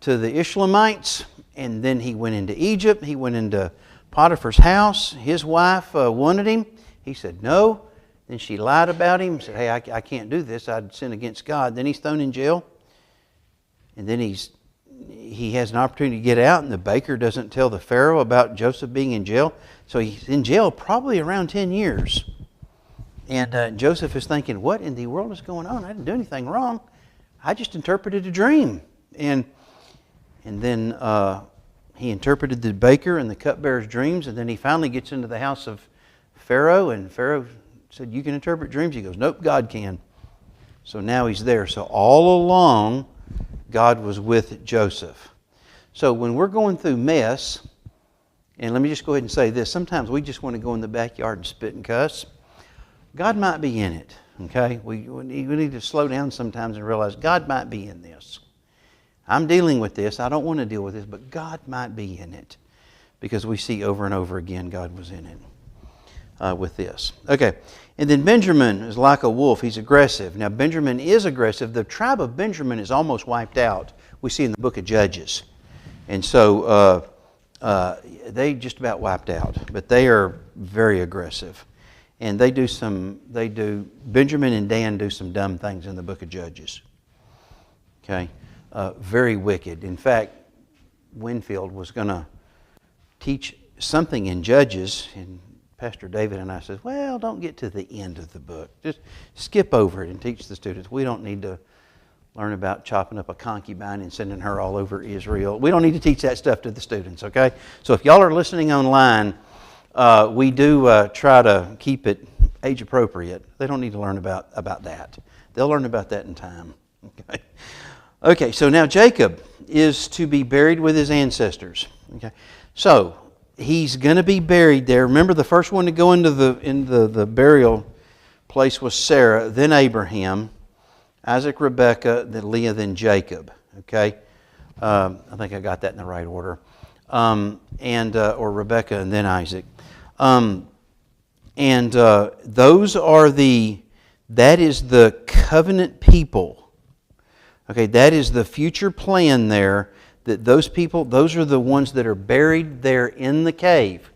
to the Ishmaelites. And then he went into Egypt. He went into Potiphar's house. His wife wanted him. He said no. Then she lied about him. Said, hey, I can't do this. I'd sin against God. Then he's thrown in jail. And then he has an opportunity to get out. And the baker doesn't tell the Pharaoh about Joseph being in jail. So he's in jail probably around 10 years. And Joseph is thinking, what in the world is going on? I didn't do anything wrong. I just interpreted a dream. And then he interpreted the baker and the cupbearer's dreams. And then he finally gets into the house of Pharaoh. And Pharaoh said, you can interpret dreams? He goes, nope, God can. So now he's there. So all along, God was with Joseph. So when we're going through mess, and let me just go ahead and say this. Sometimes we just want to go in the backyard and spit and cuss. God might be in it, okay? We need to slow down sometimes and realize God might be in this. I'm dealing with this. I don't want to deal with this, but God might be in it. Because we see over and over again God was in it with this. Okay, and then Benjamin is like a wolf. He's aggressive. Now, Benjamin is aggressive. The tribe of Benjamin is almost wiped out. We see in the book of Judges. And so they just about wiped out. But they are very aggressive. And Benjamin and Dan do some dumb things in the book of Judges. Okay? Very wicked. In fact, Winfield was going to teach something in Judges, and Pastor David and I said, well, don't get to the end of the book. Just skip over it and teach the students. We don't need to learn about chopping up a concubine and sending her all over Israel. We don't need to teach that stuff to the students, okay? So if y'all are listening online, we do try to keep it age appropriate. They don't need to learn about that. They'll learn about that in time. Okay, so now Jacob is to be buried with his ancestors. Okay, so he's going to be buried there. Remember, the first one to go into the burial place was Sarah, then Abraham, Isaac, Rebekah, then Leah, then Jacob. Okay, I think I got that in the right order. Or Rebekah and then Isaac. That is the covenant people. Okay, that is the future plan there, that those people, those are the ones that are buried there in the cave.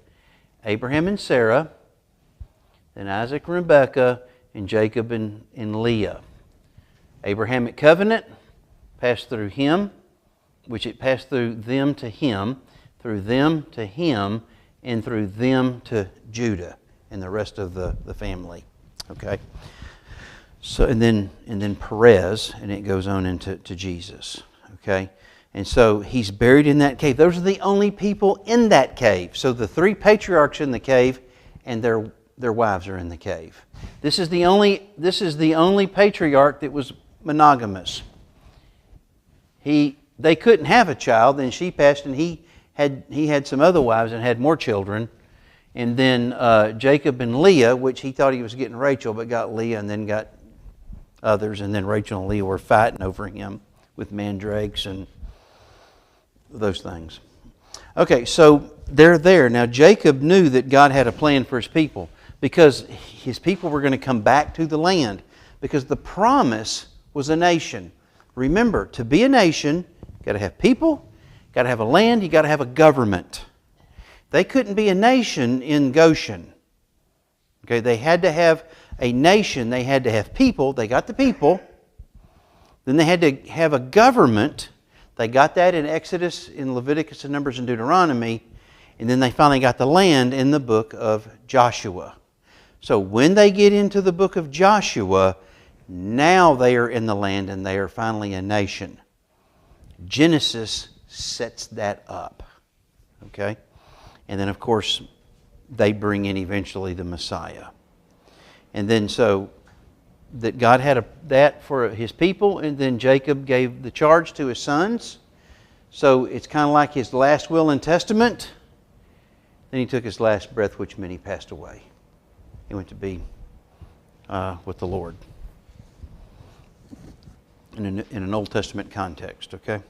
Abraham and Sarah, then Isaac and Rebekah, and Jacob and Leah. Abrahamic covenant passed through him, which it passed through them to him, through them to him, and through them to Judah and the rest of the family. Okay? So and then Perez, and it goes on into Jesus. Okay? And so he's buried in that cave. Those are the only people in that cave. So the three patriarchs in the cave, and their wives are in the cave. This is the only patriarch that was monogamous. They couldn't have a child, then she passed, and he had some other wives and had more children. And then Jacob and Leah, which he thought he was getting Rachel, but got Leah and then got others, and then Rachel and Leah were fighting over him with mandrakes and those things. Okay, so they're there. Now Jacob knew that God had a plan for his people because his people were going to come back to the land because the promise was a nation. Remember, to be a nation, you've got to have people, you've got to have a land, you've got to have a government. They couldn't be a nation in Goshen. Okay, they had to have a nation, they had to have people, they got the people. Then they had to have a government. They got that in Exodus, in Leviticus, and Numbers, and Deuteronomy. And then they finally got the land in the book of Joshua. So when they get into the book of Joshua, now they are in the land and they are finally a nation. Genesis sets that up. Okay? And then, of course, they bring in eventually the Messiah. And then so that God had that for His people, and then Jacob gave the charge to his sons. So it's kind of like his last will and testament. Then he took his last breath, which meant he passed away. He went to be with the Lord. In an Old Testament context, okay?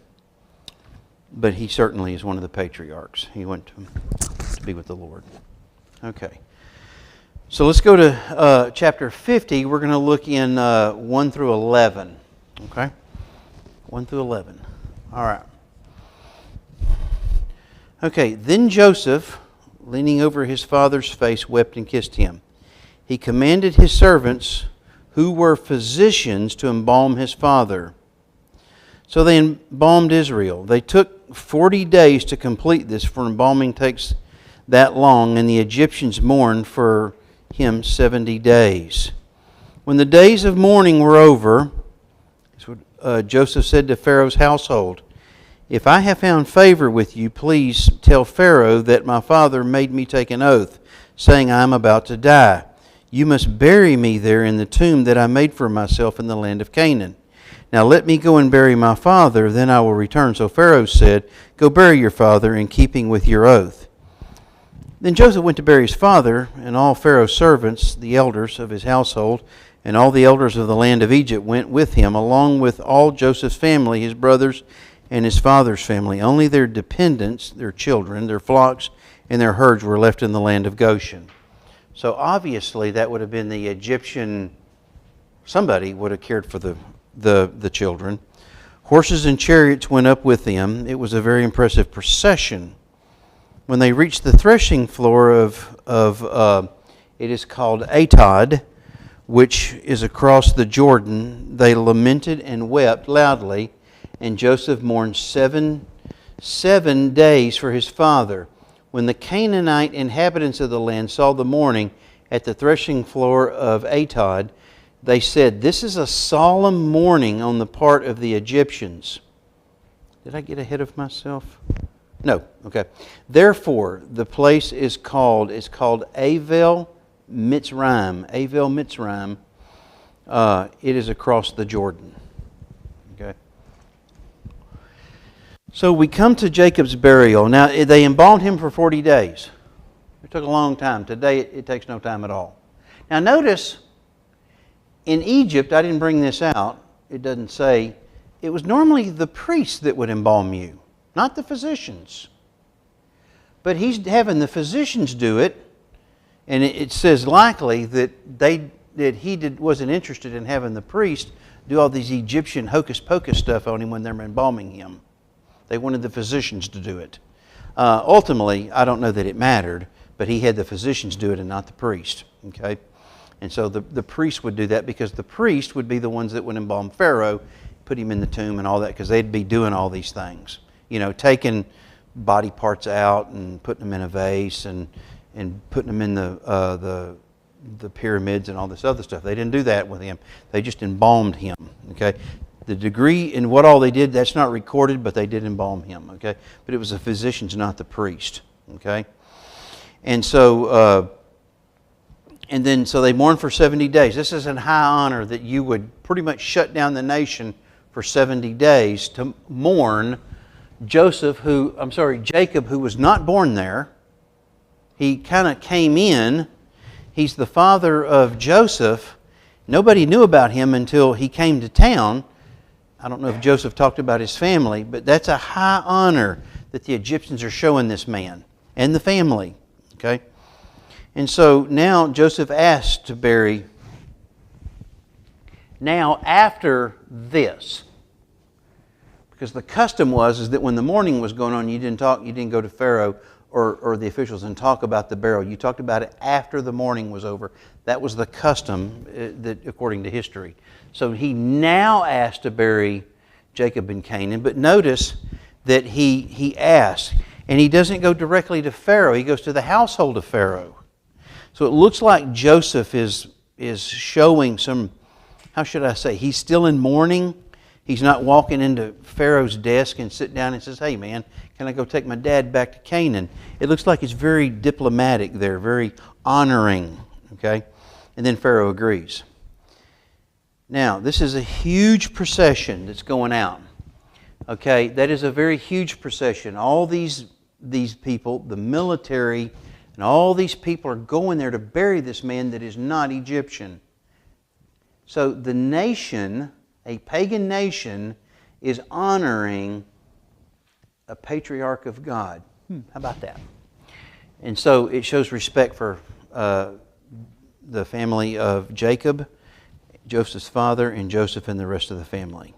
But he certainly is one of the patriarchs. He went to be with the Lord. Okay. So let's go to chapter 50. We're going to look in 1 through 11. Okay? 1 through 11. All right. Okay. Then Joseph, leaning over his father's face, wept and kissed him. He commanded his servants, who were physicians, to embalm his father. So they embalmed Israel. They took 40 days to complete this, for embalming takes that long, and the Egyptians mourned for him 70 days. When the days of mourning were over, Joseph said to Pharaoh's household, "If I have found favor with you, please tell Pharaoh that my father made me take an oath, saying I am about to die. You must bury me there in the tomb that I made for myself in the land of Canaan. Now let me go and bury my father, then I will return." So Pharaoh said, "Go bury your father in keeping with your oath." Then Joseph went to bury his father, and all Pharaoh's servants, the elders of his household, and all the elders of the land of Egypt went with him, along with all Joseph's family, his brothers, and his father's family. Only their dependents, their children, their flocks, and their herds were left in the land of Goshen. So obviously that would have been the Egyptian, somebody would have cared for the children. Horses and chariots went up with them. It was a very impressive procession. When they reached the threshing floor of it is called Atad, which is across the Jordan, they lamented and wept loudly, and Joseph mourned seven days for his father. When the Canaanite inhabitants of the land saw the mourning at the threshing floor of Atad, they said, "This is a solemn mourning on the part of the Egyptians." Did I get ahead of myself? No. Okay. Therefore, the place is called Avel Mitzrayim. Avel Mitzrayim. It is across the Jordan. Okay. So we come to Jacob's burial. Now, they embalmed him for 40 days. It took a long time. Today, it takes no time at all. Now, notice, in Egypt, I didn't bring this out. It doesn't say. It was normally the priests that would embalm you, not the physicians. But he's having the physicians do it, and it says likely that he wasn't interested in having the priest do all these Egyptian hocus-pocus stuff on him when they're embalming him. They wanted the physicians to do it. Ultimately, I don't know that it mattered, but he had the physicians do it and not the priest. Okay, and so the priest would do that because the priest would be the ones that would embalm Pharaoh, put him in the tomb and all that, because they'd be doing all these things. You know, taking body parts out and putting them in a vase and putting them in the pyramids and all this other stuff. They didn't do that with him. They just embalmed him. Okay. The degree in what all they did, that's not recorded, but they did embalm him, okay? But it was the physicians, not the priest, okay? And so, so they mourned for 70 days. This is a high honor that you would pretty much shut down the nation for 70 days to mourn Jacob, who was not born there. He kind of came in. He's the father of Joseph. Nobody knew about him until he came to town. I don't know if Joseph talked about his family, but that's a high honor that the Egyptians are showing this man and the family. Okay? And so now Joseph asked to bury. Now after this, because the custom was that when the mourning was going on, you didn't go to Pharaoh or the officials and talk about the burial. You talked about it after the mourning was over. That was the custom, that according to history. So he now asked to bury Jacob in Canaan. But notice that he asks, and he doesn't go directly to Pharaoh. He goes to the household of Pharaoh. So it looks like Joseph is showing some, how should I say, he's still in mourning. He's not walking into Pharaoh's desk and sit down and says, hey man, can I go take my dad back to Canaan? It looks like it's very diplomatic there, very honoring. Okay? And then Pharaoh agrees. Now, this is a huge procession that's going out. Okay? That is a very huge procession. All these people, the military, and all these people are going there to bury this man that is not Egyptian. So the nation, a pagan nation, is honoring a patriarch of God. How about that? And so it shows respect for the family of Jacob, Joseph's father, and Joseph and the rest of the family.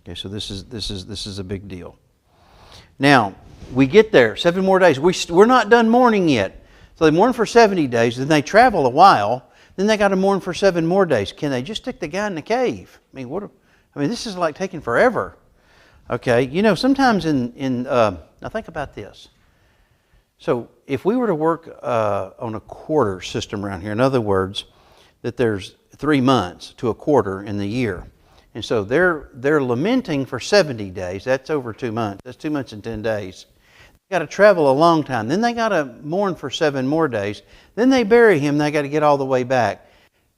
Okay, so this is a big deal. Now we get there 7 more days. We're not done mourning yet. So they mourn for 70 days. Then they travel a while. Then they got to mourn for 7 more days. Can they just stick the guy in the cave? I mean, this is like taking forever. Okay, you know, sometimes now think about this. So if we were to work on a quarter system around here, in other words, that there's 3 months to a quarter in the year. And so they're lamenting for 70 days. That's over 2 months. That's 2 months and 10 days. They got to travel a long time. Then they got to mourn for 7 more days. Then they bury him. They got to get all the way back.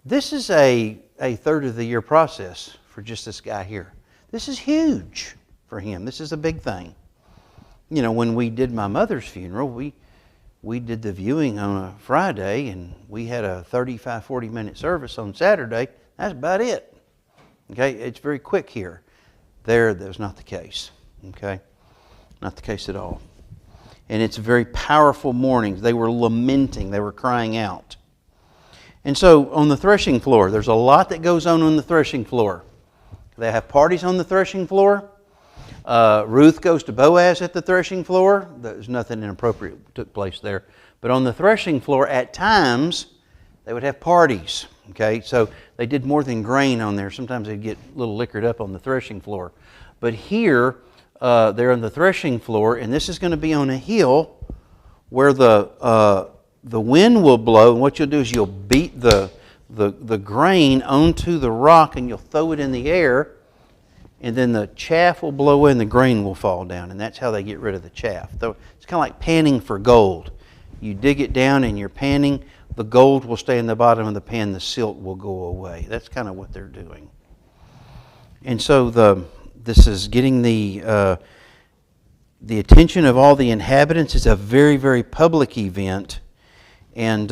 This is a third of the year process for just this guy here. This is huge for him. This is a big thing. You know, when we did my mother's funeral, we did the viewing on a Friday, and we had a 35, 40-minute service on Saturday. That's about it. Okay, it's very quick here. That was not the case. Okay, not the case at all. And it's very powerful mourning. They were lamenting. They were crying out. And so on the threshing floor, there's a lot that goes on the threshing floor. They have parties on the threshing floor. Ruth goes to Boaz at the threshing floor. There's nothing inappropriate that took place there. But on the threshing floor, at times, they would have parties. Okay, so they did more than grain on there. Sometimes they'd get a little liquored up on the threshing floor. But here, they're on the threshing floor, and this is going to be on a hill where the wind will blow. And what you'll do is you'll beat the grain onto the rock, and you'll throw it in the air, and then the chaff will blow in, the grain will fall down, and that's how they get rid of the chaff. So it's kind of like panning for gold. You dig it down and you're panning, the gold will stay in the bottom of the pan, the silt will go away. That's kind of what they're doing. And so this is getting the attention of all the inhabitants. It's a very, very public event, and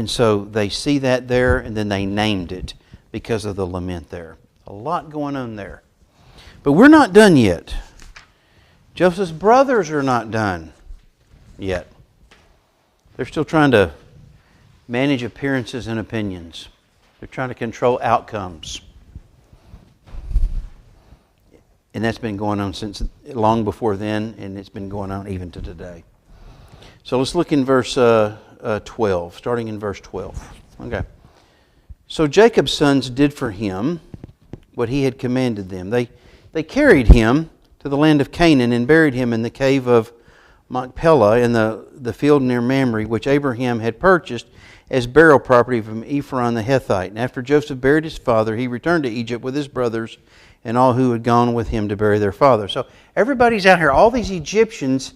so they see that there, and then they named it because of the lament there. A lot going on there. But we're not done yet. Joseph's brothers are not done yet. They're still trying to manage appearances and opinions. They're trying to control outcomes. And that's been going on since long before then, and it's been going on even to today. So let's look in verse 12, starting in verse 12. Okay. So Jacob's sons did for him what he had commanded them. They carried him to the land of Canaan and buried him in the cave of Machpelah in the field near Mamre, which Abraham had purchased as burial property from Ephron the Hethite. And after Joseph buried his father, he returned to Egypt with his brothers and all who had gone with him to bury their father. So everybody's out here. All these Egyptians,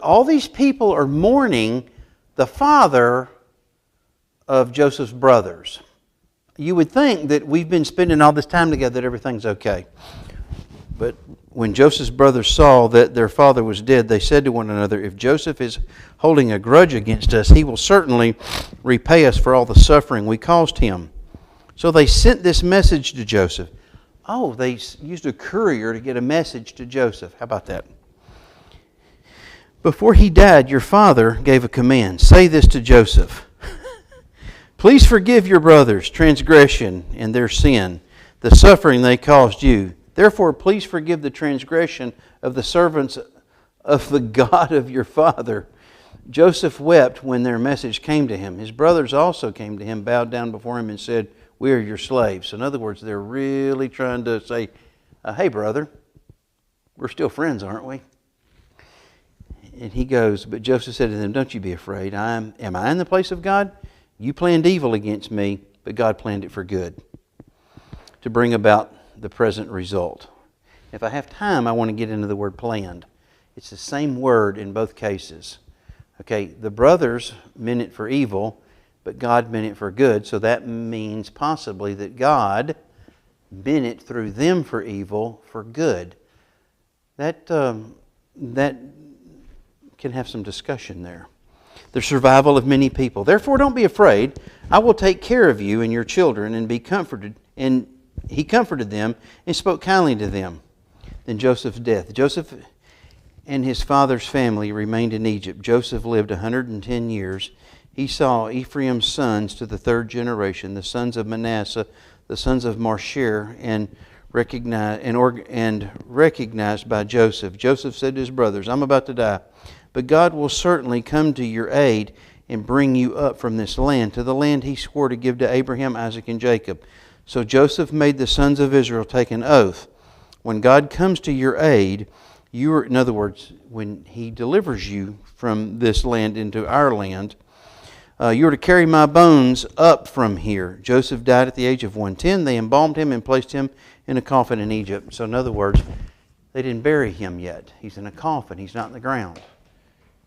all these people are mourning the father of Joseph's brothers. You would think that we've been spending all this time together, that everything's okay. But when Joseph's brothers saw that their father was dead, they said to one another, if Joseph is holding a grudge against us, he will certainly repay us for all the suffering we caused him. So they sent this message to Joseph. Oh, they used a courier to get a message to Joseph. How about that? Before he died, your father gave a command. Say this to Joseph. Please forgive your brothers' transgression and their sin, the suffering they caused you. Therefore, please forgive the transgression of the servants of the God of your father. Joseph wept when their message came to him. His brothers also came to him, bowed down before him, and said, we are your slaves. So in other words, they're really trying to say, hey, brother, we're still friends, aren't we? And he goes, but Joseph said to them, don't you be afraid. Am I in the place of God? You planned evil against me, but God planned it for good, to bring about the present result. If I have time, I want to get into the word planned. It's the same word in both cases. Okay, the brothers meant it for evil, but God meant it for good. So that means possibly that God meant it through them for evil for good. That can have some discussion there. The survival of many people. Therefore, don't be afraid. I will take care of you and your children and be comforted. And he comforted them and spoke kindly to them. Then Joseph's death. Joseph and his father's family remained in Egypt. Joseph lived 110 years. He saw Ephraim's sons to the third generation, the sons of Manasseh, the sons of Machir, and recognized by Joseph. Joseph said to his brothers, I'm about to die, but God will certainly come to your aid and bring you up from this land, to the land he swore to give to Abraham, Isaac, and Jacob. So Joseph made the sons of Israel take an oath. When God comes to your aid, in other words, when he delivers you from this land into our land, you are to carry my bones up from here. Joseph died at the age of 110. They embalmed him and placed him in a coffin in Egypt. So in other words, they didn't bury him yet. He's in a coffin. He's not in the ground.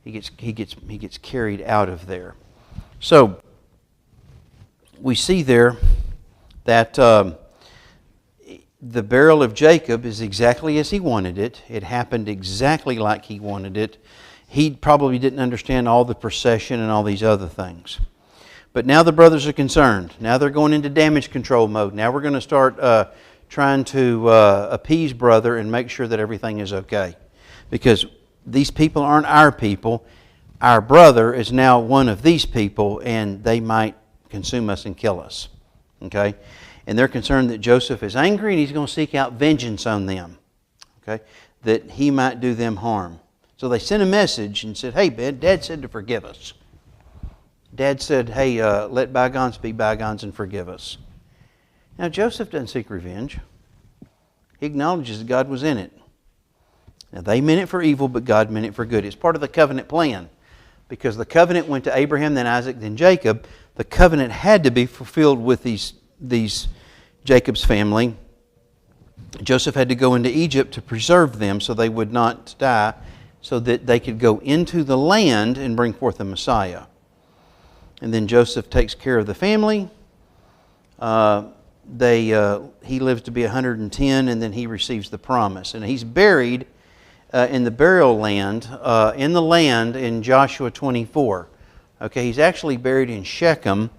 He gets carried out of there. So we see there that the burial of Jacob is exactly as he wanted it. It happened exactly like he wanted it. He probably didn't understand all the procession and all these other things. But now the brothers are concerned. Now they're going into damage control mode. Now we're going to start trying to appease brother and make sure that everything is okay. Because these people aren't our people. Our brother is now one of these people, and they might consume us and kill us. Okay? And they're concerned that Joseph is angry and he's going to seek out vengeance on them. Okay? That he might do them harm. So they sent a message and said, hey, Ben, Dad said to forgive us. Dad said, hey, let bygones be bygones and forgive us. Now, Joseph doesn't seek revenge. He acknowledges that God was in it. Now, they meant it for evil, but God meant it for good. It's part of the covenant plan. Because the covenant went to Abraham, then Isaac, then Jacob. The covenant had to be fulfilled with these Jacob's family. Joseph had to go into Egypt to preserve them so they would not die, so that they could go into the land and bring forth the Messiah. And then Joseph takes care of the family. He lives to be 110, and then he receives the promise. And he's buried in the burial land, in Joshua 24. Okay, he's actually buried in Shechem,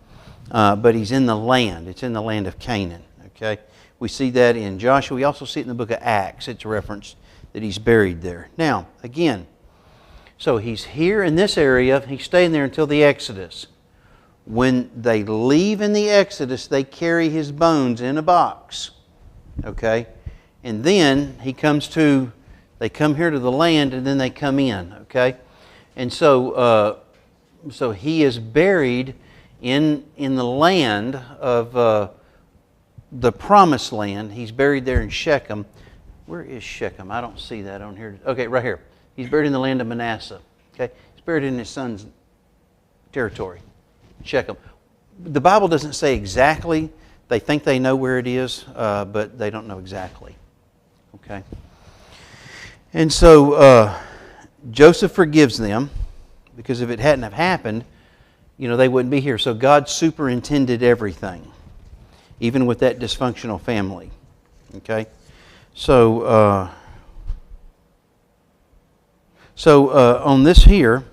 but he's in the land. It's in the land of Canaan. Okay, we see that in Joshua. We also see it in the book of Acts. It's referenced that he's buried there. Now, again, so he's here in this area. He's staying there until the Exodus. When they leave in the Exodus, they carry his bones in a box. Okay? And then they come here to the land, and then they come in. Okay? And so he is buried in the land of the Promised Land. He's buried there in Shechem. Where is Shechem? I don't see that on here. Okay, right here. He's buried in the land of Manasseh. Okay? He's buried in his son's territory, Shechem. The Bible doesn't say exactly. They think they know where it is, but they don't know exactly. Okay? And so Joseph forgives them, because if it hadn't have happened, they wouldn't be here. So God superintended everything, even with that dysfunctional family. Okay? So on this here,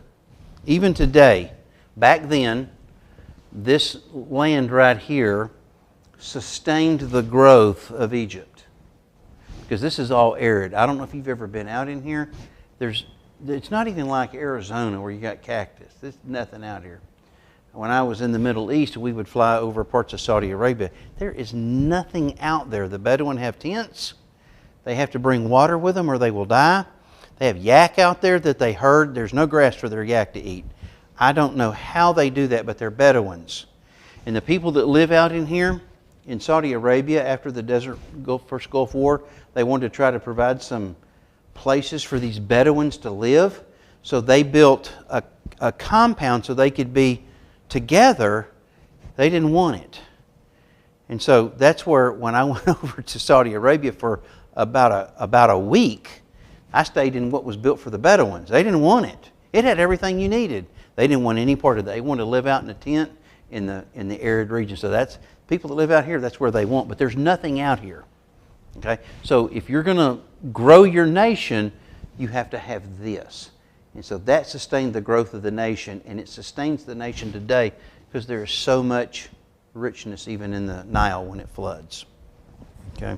even today, back then, this land right here sustained the growth of Egypt. Because this is all arid. I don't know if you've ever been out in here. It's not even like Arizona where you got cactus. There's nothing out here. When I was in the Middle East, we would fly over parts of Saudi Arabia. There is nothing out there. The Bedouin have tents. They have to bring water with them or they will die. They have yak out there that they herd. There's no grass for their yak to eat. I don't know how they do that, but they're Bedouins. And the people that live out in here, in Saudi Arabia, after the first Gulf War, they wanted to try to provide some places for these Bedouins to live. So they built a compound so they could be together. They didn't want it. And so that's where, when I went over to Saudi Arabia for about a week, I stayed in what was built for the Bedouins. They didn't want it. It had everything you needed. They didn't want any part of it. They wanted to live out in a tent in the arid region. So that's people that live out here, that's where they want. But there's nothing out here. Okay? So if you're going to grow your nation, you have to have this. And so that sustained the growth of the nation, and it sustains the nation today because there is so much richness even in the Nile when it floods. Okay?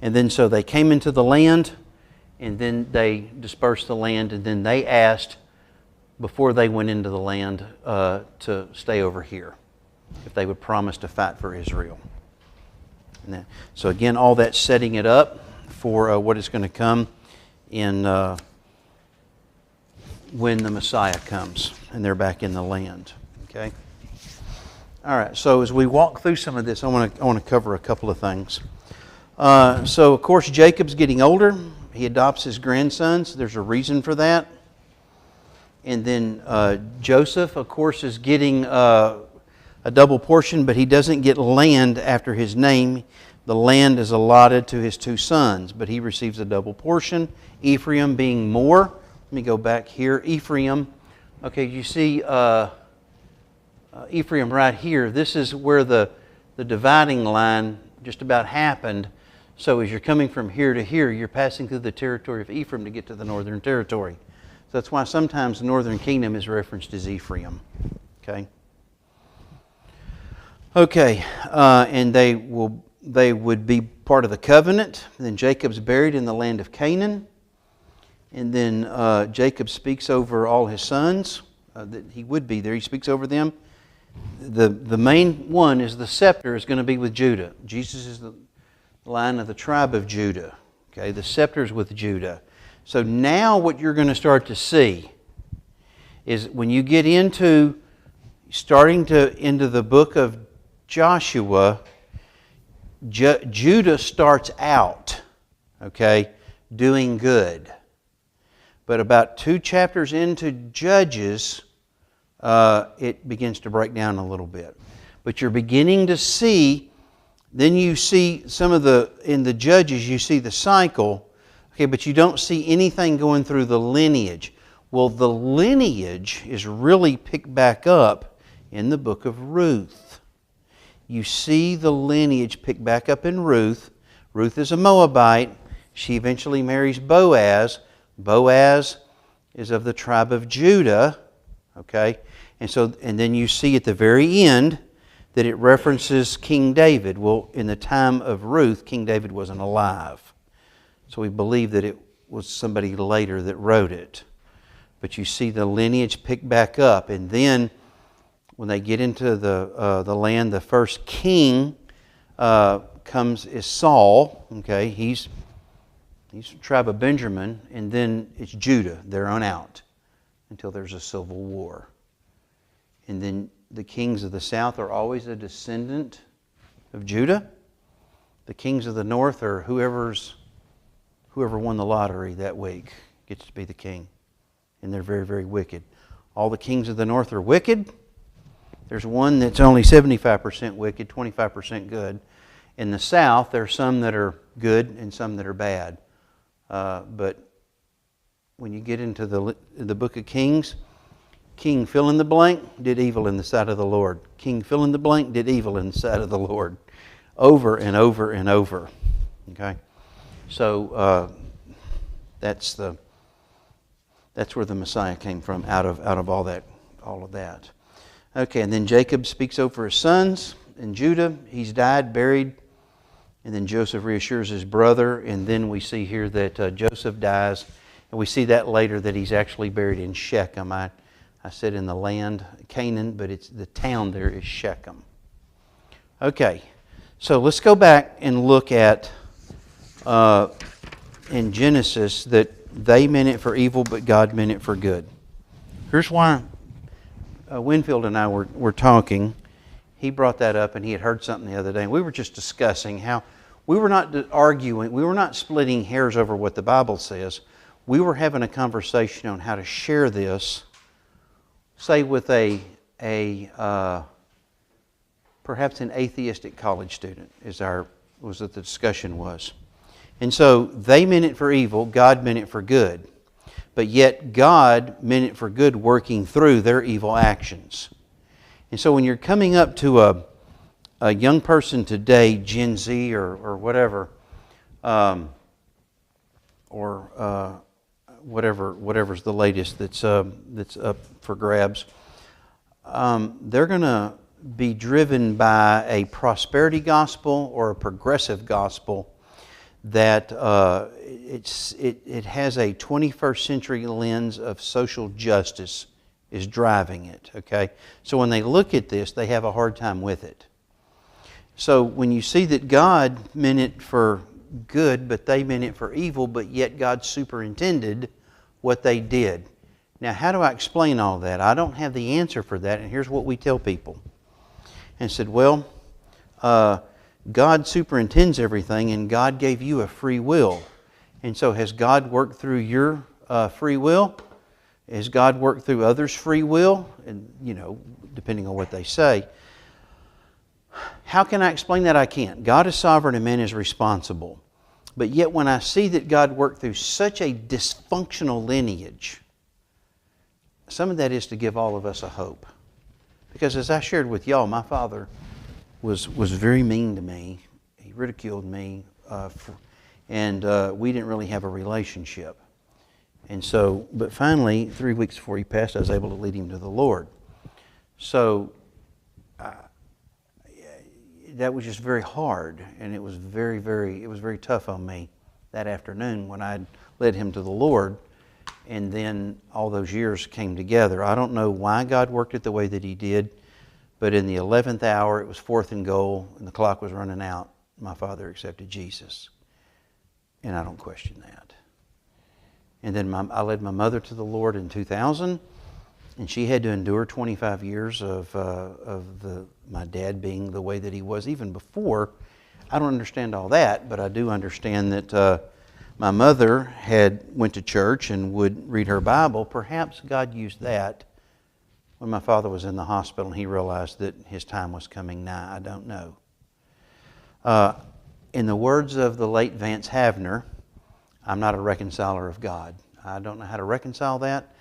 And then so they came into the land, and then they dispersed the land, and then they asked, before they went into the land, to stay over here, if they would promise to fight for Israel. So again, all that's setting it up for what is going to come in when the Messiah comes and they're back in the land. Okay. All right. So as we walk through some of this, I want to cover a couple of things. So of course Jacob's getting older. He adopts his grandsons. There's a reason for that. And then Joseph, of course, is getting a double portion, but he doesn't get land after his name. The land is allotted to his two sons, but he receives a double portion. Ephraim being more. Let me go back here. Ephraim. Okay, you see Ephraim right here. This is where the dividing line just about happened. So as you're coming from here to here, you're passing through the territory of Ephraim to get to the northern territory. So that's why sometimes the northern kingdom is referenced as Ephraim. Okay. Okay, and they would be part of the covenant. Then Jacob's buried in the land of Canaan. And then Jacob speaks over all his sons that he would be there. He speaks over them. The main one is the scepter is going to be with Judah. Jesus is the line of the tribe of Judah. Okay, the scepter is with Judah. So now what you're going to start to see is when you get into the book of Joshua, Judah starts out, okay, doing good. But about 2 chapters into Judges, it begins to break down a little bit. But you're beginning to see, then you see in the Judges, you see the cycle, okay, but you don't see anything going through the lineage. Well, the lineage is really picked back up in the book of Ruth. You see the lineage picked back up in Ruth. Ruth is a Moabite. She eventually marries Boaz. Boaz is of the tribe of Judah. Okay? And then you see at the very end that it references King David. Well, in the time of Ruth, King David wasn't alive. So we believe that it was somebody later that wrote it. But you see the lineage picked back up. And then when they get into the land, the first king is Saul. Okay, he's the tribe of Benjamin. And then it's Judah. They're on out until there's a civil war. And then the kings of the south are always a descendant of Judah. The kings of the north are whoever won the lottery that week gets to be the king. And they're very, very wicked. All the kings of the north are wicked. There's one that's only 75% wicked, 25% good. In the south, there are some that are good and some that are bad. But when you get into the book of Kings, King fill in the blank did evil in the sight of the Lord. King fill in the blank did evil in the sight of the Lord. Over and over and over. Okay? So that's where the Messiah came from, out of all of that. Okay, and then Jacob speaks over his sons. in Judah. He's died, buried, and then Joseph reassures his brother, and then we see here that Joseph dies, and we see that later that he's actually buried in Shechem. I said in the land Canaan, but it's the town there is Shechem. Okay, so let's go back and look at in Genesis that they meant it for evil, but God meant it for good. Here's why Winfield and I were talking. He brought that up, and he had heard something the other day. And we were just discussing how we were not arguing, we were not splitting hairs over what the Bible says. We were having a conversation on how to share this, say with perhaps an atheistic college student, was what the discussion was. And so they meant it for evil, God meant it for good. But yet God meant it for good, working through their evil actions. And so when you're coming up to a young person today, Gen Z or whatever, whatever's the latest that's up for grabs, they're going to be driven by a prosperity gospel or a progressive gospel that it has a 21st century lens of social justice is driving it, okay? So when they look at this, they have a hard time with it. So when you see that God meant it for good, but they meant it for evil, but yet God superintended what they did. Now, how do I explain all that? I don't have the answer for that, and here's what we tell people. And said, well, God superintends everything, and God gave you a free will. And so has God worked through your free will? Has God worked through others' free will? And, depending on what they say. How can I explain that? I can't. God is sovereign and man is responsible. But yet when I see that God worked through such a dysfunctional lineage, some of that is to give all of us a hope. Because as I shared with y'all, my father was very mean to me. He ridiculed me, and we didn't really have a relationship. And so, but finally, 3 weeks before he passed, I was able to lead him to the Lord. So that was just very hard, and it was very tough on me that afternoon when I led him to the Lord. And then all those years came together. I don't know why God worked it the way that He did, but in the 11th hour, it was 4th and goal, and the clock was running out. My father accepted Jesus, and I don't question that. And then I led my mother to the Lord in 2000, and she had to endure 25 years of my dad being the way that he was even before. I don't understand all that, but I do understand that my mother went to church and would read her Bible. Perhaps God used that when my father was in the hospital and he realized that his time was coming nigh. I don't know. In the words of the late Vance Havner, I'm not a reconciler of God. I don't know how to reconcile that.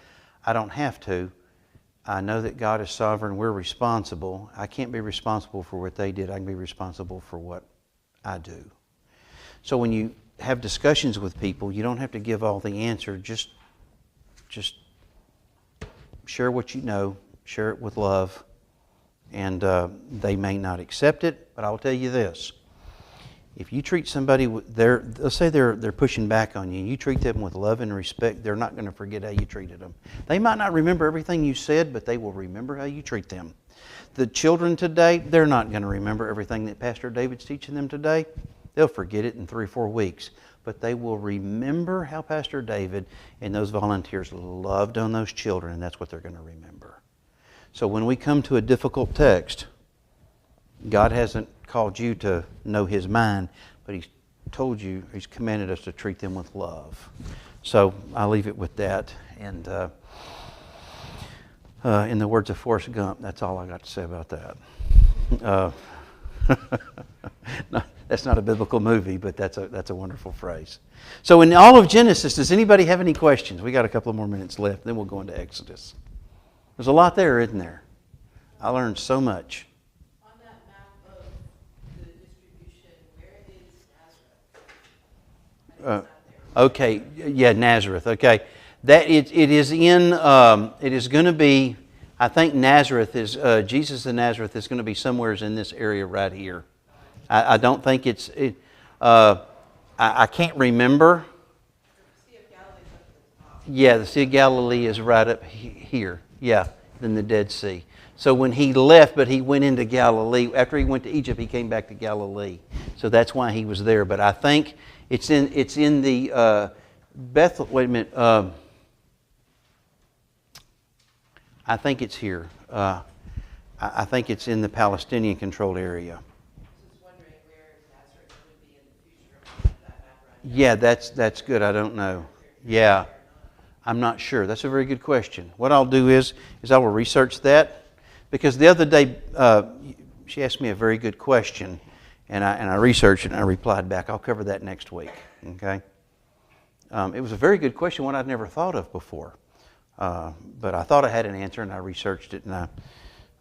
I don't have to. I know that God is sovereign. We're responsible. I can't be responsible for what they did. I can be responsible for what I do. So when you have discussions with people, you don't have to give all the answer. Just share what you know. Share it with love. And they may not accept it, but I'll tell you this. If you treat somebody, let's say they're pushing back on you, and you treat them with love and respect, they're not going to forget how you treated them. They might not remember everything you said, but they will remember how you treat them. The children today, they're not going to remember everything that Pastor David's teaching them today. They'll forget it in 3 or 4 weeks. But they will remember how Pastor David and those volunteers loved on those children, and that's what they're going to remember. So when we come to a difficult text, God hasn't called you to know His mind, but He's told you, He's commanded us to treat them with love. So I'll leave it with that. And in the words of Forrest Gump, that's all I got to say about that. No, that's not a biblical movie, but that's a wonderful phrase. So in all of Genesis, does anybody have any questions? We got a couple of more minutes left, then we'll go into Exodus. There's a lot there, isn't there? I learned so much. On that map of the distribution, where is Nazareth? Okay, yeah, Nazareth. Okay, that it is in. It is going to be I think Nazareth is, Jesus of Nazareth is going to be somewhere in this area right here. I don't think it's, I can't remember. Sea of Galilee is up at the top. Yeah, the Sea of Galilee is right up here. Yeah, than the Dead Sea. So when he left, but he went into Galilee. After he went to Egypt, he came back to Galilee. So that's why he was there. But I think it's in the Bethel. Wait a minute. I think it's here. I think it's in the Palestinian-controlled area. I was just wondering where Nazareth would be in the future of that map right now. Yeah, that's good. I don't know. Yeah, I'm not sure. That's a very good question. What I'll do is I will research that, because the other day she asked me a very good question, and I researched it and I replied back. I'll cover that next week. Okay. It was a very good question, one I'd never thought of before. But I thought I had an answer, and I researched it, and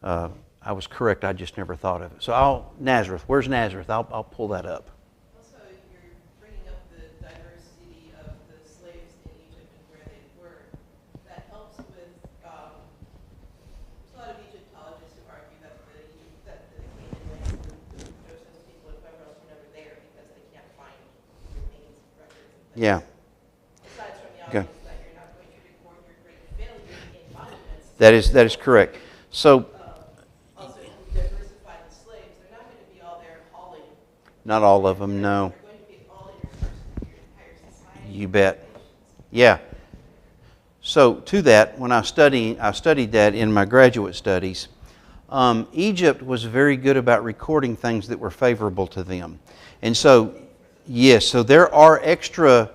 I was correct. I just never thought of it. So Nazareth. Where's Nazareth? I'll pull that up. Also, you're bringing up the diversity of the slaves in Egypt and where they were. That helps with, there's a lot of Egyptologists who argue that the Canaan lands and Joseph's people and whoever else were never there because they can't find remains, records, and things. Yeah. Aside from the Okay. obvious that you're not going to record your great failure in monuments. That is correct. So Also, if you diversify the slaves, they're not going to be all there hauling. not all of them. No. They're going to be all in your entire society. You bet. Yeah. So to that, when I studied that in my graduate studies, Egypt was very good about recording things that were favorable to them. And so, yes, so there are extra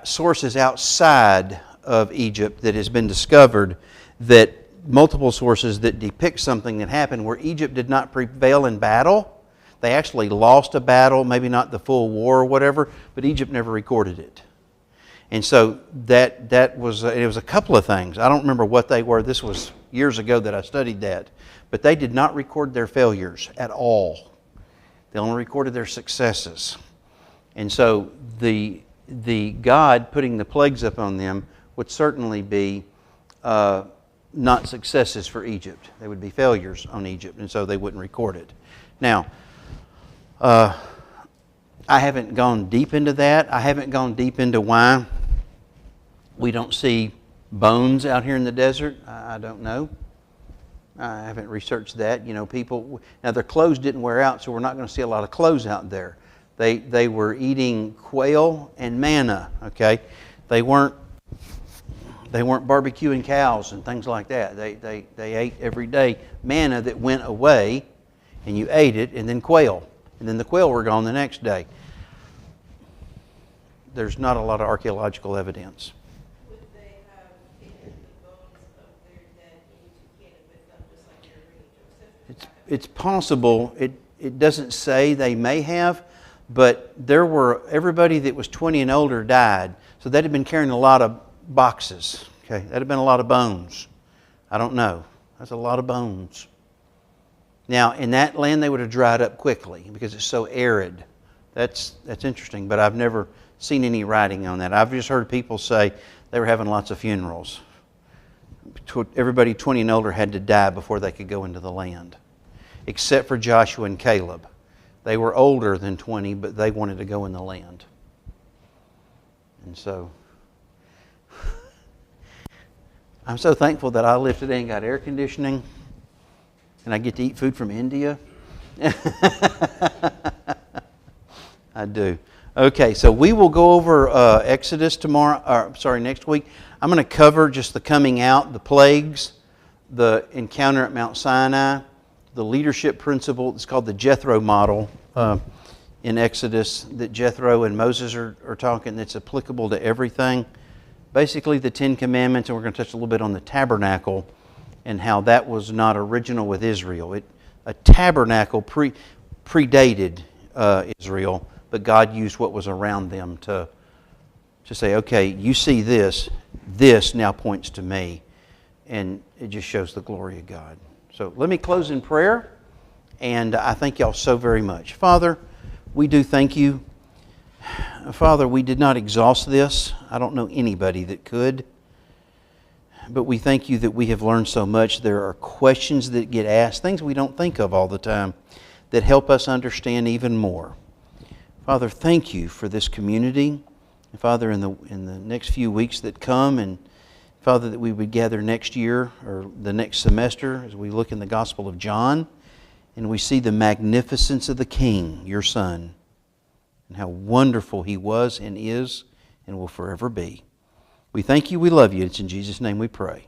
sources outside of Egypt that has been discovered, that multiple sources that depict something that happened where Egypt did not prevail in battle. They actually lost a battle, maybe not the full war or whatever, but Egypt never recorded it. And so that was, it was a couple of things. I don't remember what they were. This was years ago that I studied that. But they did not record their failures at all. They only recorded their successes. And so the God putting the plagues upon them would certainly be not successes for Egypt. They would be failures on Egypt, and so they wouldn't record it. Now, I haven't gone deep into that. I haven't gone deep into why we don't see bones out here in the desert. I don't know. I haven't researched that. You know, people, now their clothes didn't wear out, so we're not going to see a lot of clothes out there. They were eating quail and manna, okay? They weren't barbecuing cows and things like that. They ate every day manna that went away, and you ate it, and then quail. And then the quail were gone the next day. There's not a lot of archaeological evidence. Would they have taken the bones of their dead into Canaan with them, just like they were bringing Joseph? It's possible. It doesn't say. They may have, but there were, everybody that was 20 and older died. So they'd have been carrying a lot of boxes. Okay, that'd have been a lot of bones. I don't know. That's a lot of bones. Now, in that land, they would have dried up quickly because it's so arid. That's interesting, but I've never seen any writing on that. I've just heard people say they were having lots of funerals. Everybody 20 and older had to die before they could go into the land, except for Joshua and Caleb. They were older than 20, but they wanted to go in the land. And so, I'm so thankful that I live today and got air conditioning, and I get to eat food from India. I do. Okay, so we will go over Exodus next week. I'm going to cover just the coming out, the plagues, the encounter at Mount Sinai, the leadership principle. It's called the Jethro model in Exodus, that Jethro and Moses are talking, that's applicable to everything. Basically the Ten Commandments, and we're going to touch a little bit on the tabernacle and how that was not original with Israel. A tabernacle predated Israel, but God used what was around them to say, okay, you see this now points to me. And it just shows the glory of God. So let me close in prayer, and I thank y'all so very much. Father, we do thank you. Father, we did not exhaust this. I don't know anybody that could. but we thank you that we have learned so much. There are questions that get asked, things we don't think of all the time, that help us understand even more. Father, thank you for this community. And Father, in the next few weeks that come, and Father, that we would gather next year or the next semester as we look in the Gospel of John and we see the magnificence of the King, your Son, and how wonderful He was and is and will forever be. We thank you, we love you. It's in Jesus' name we pray.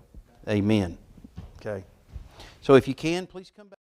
Amen. Okay. So if you can, please come back.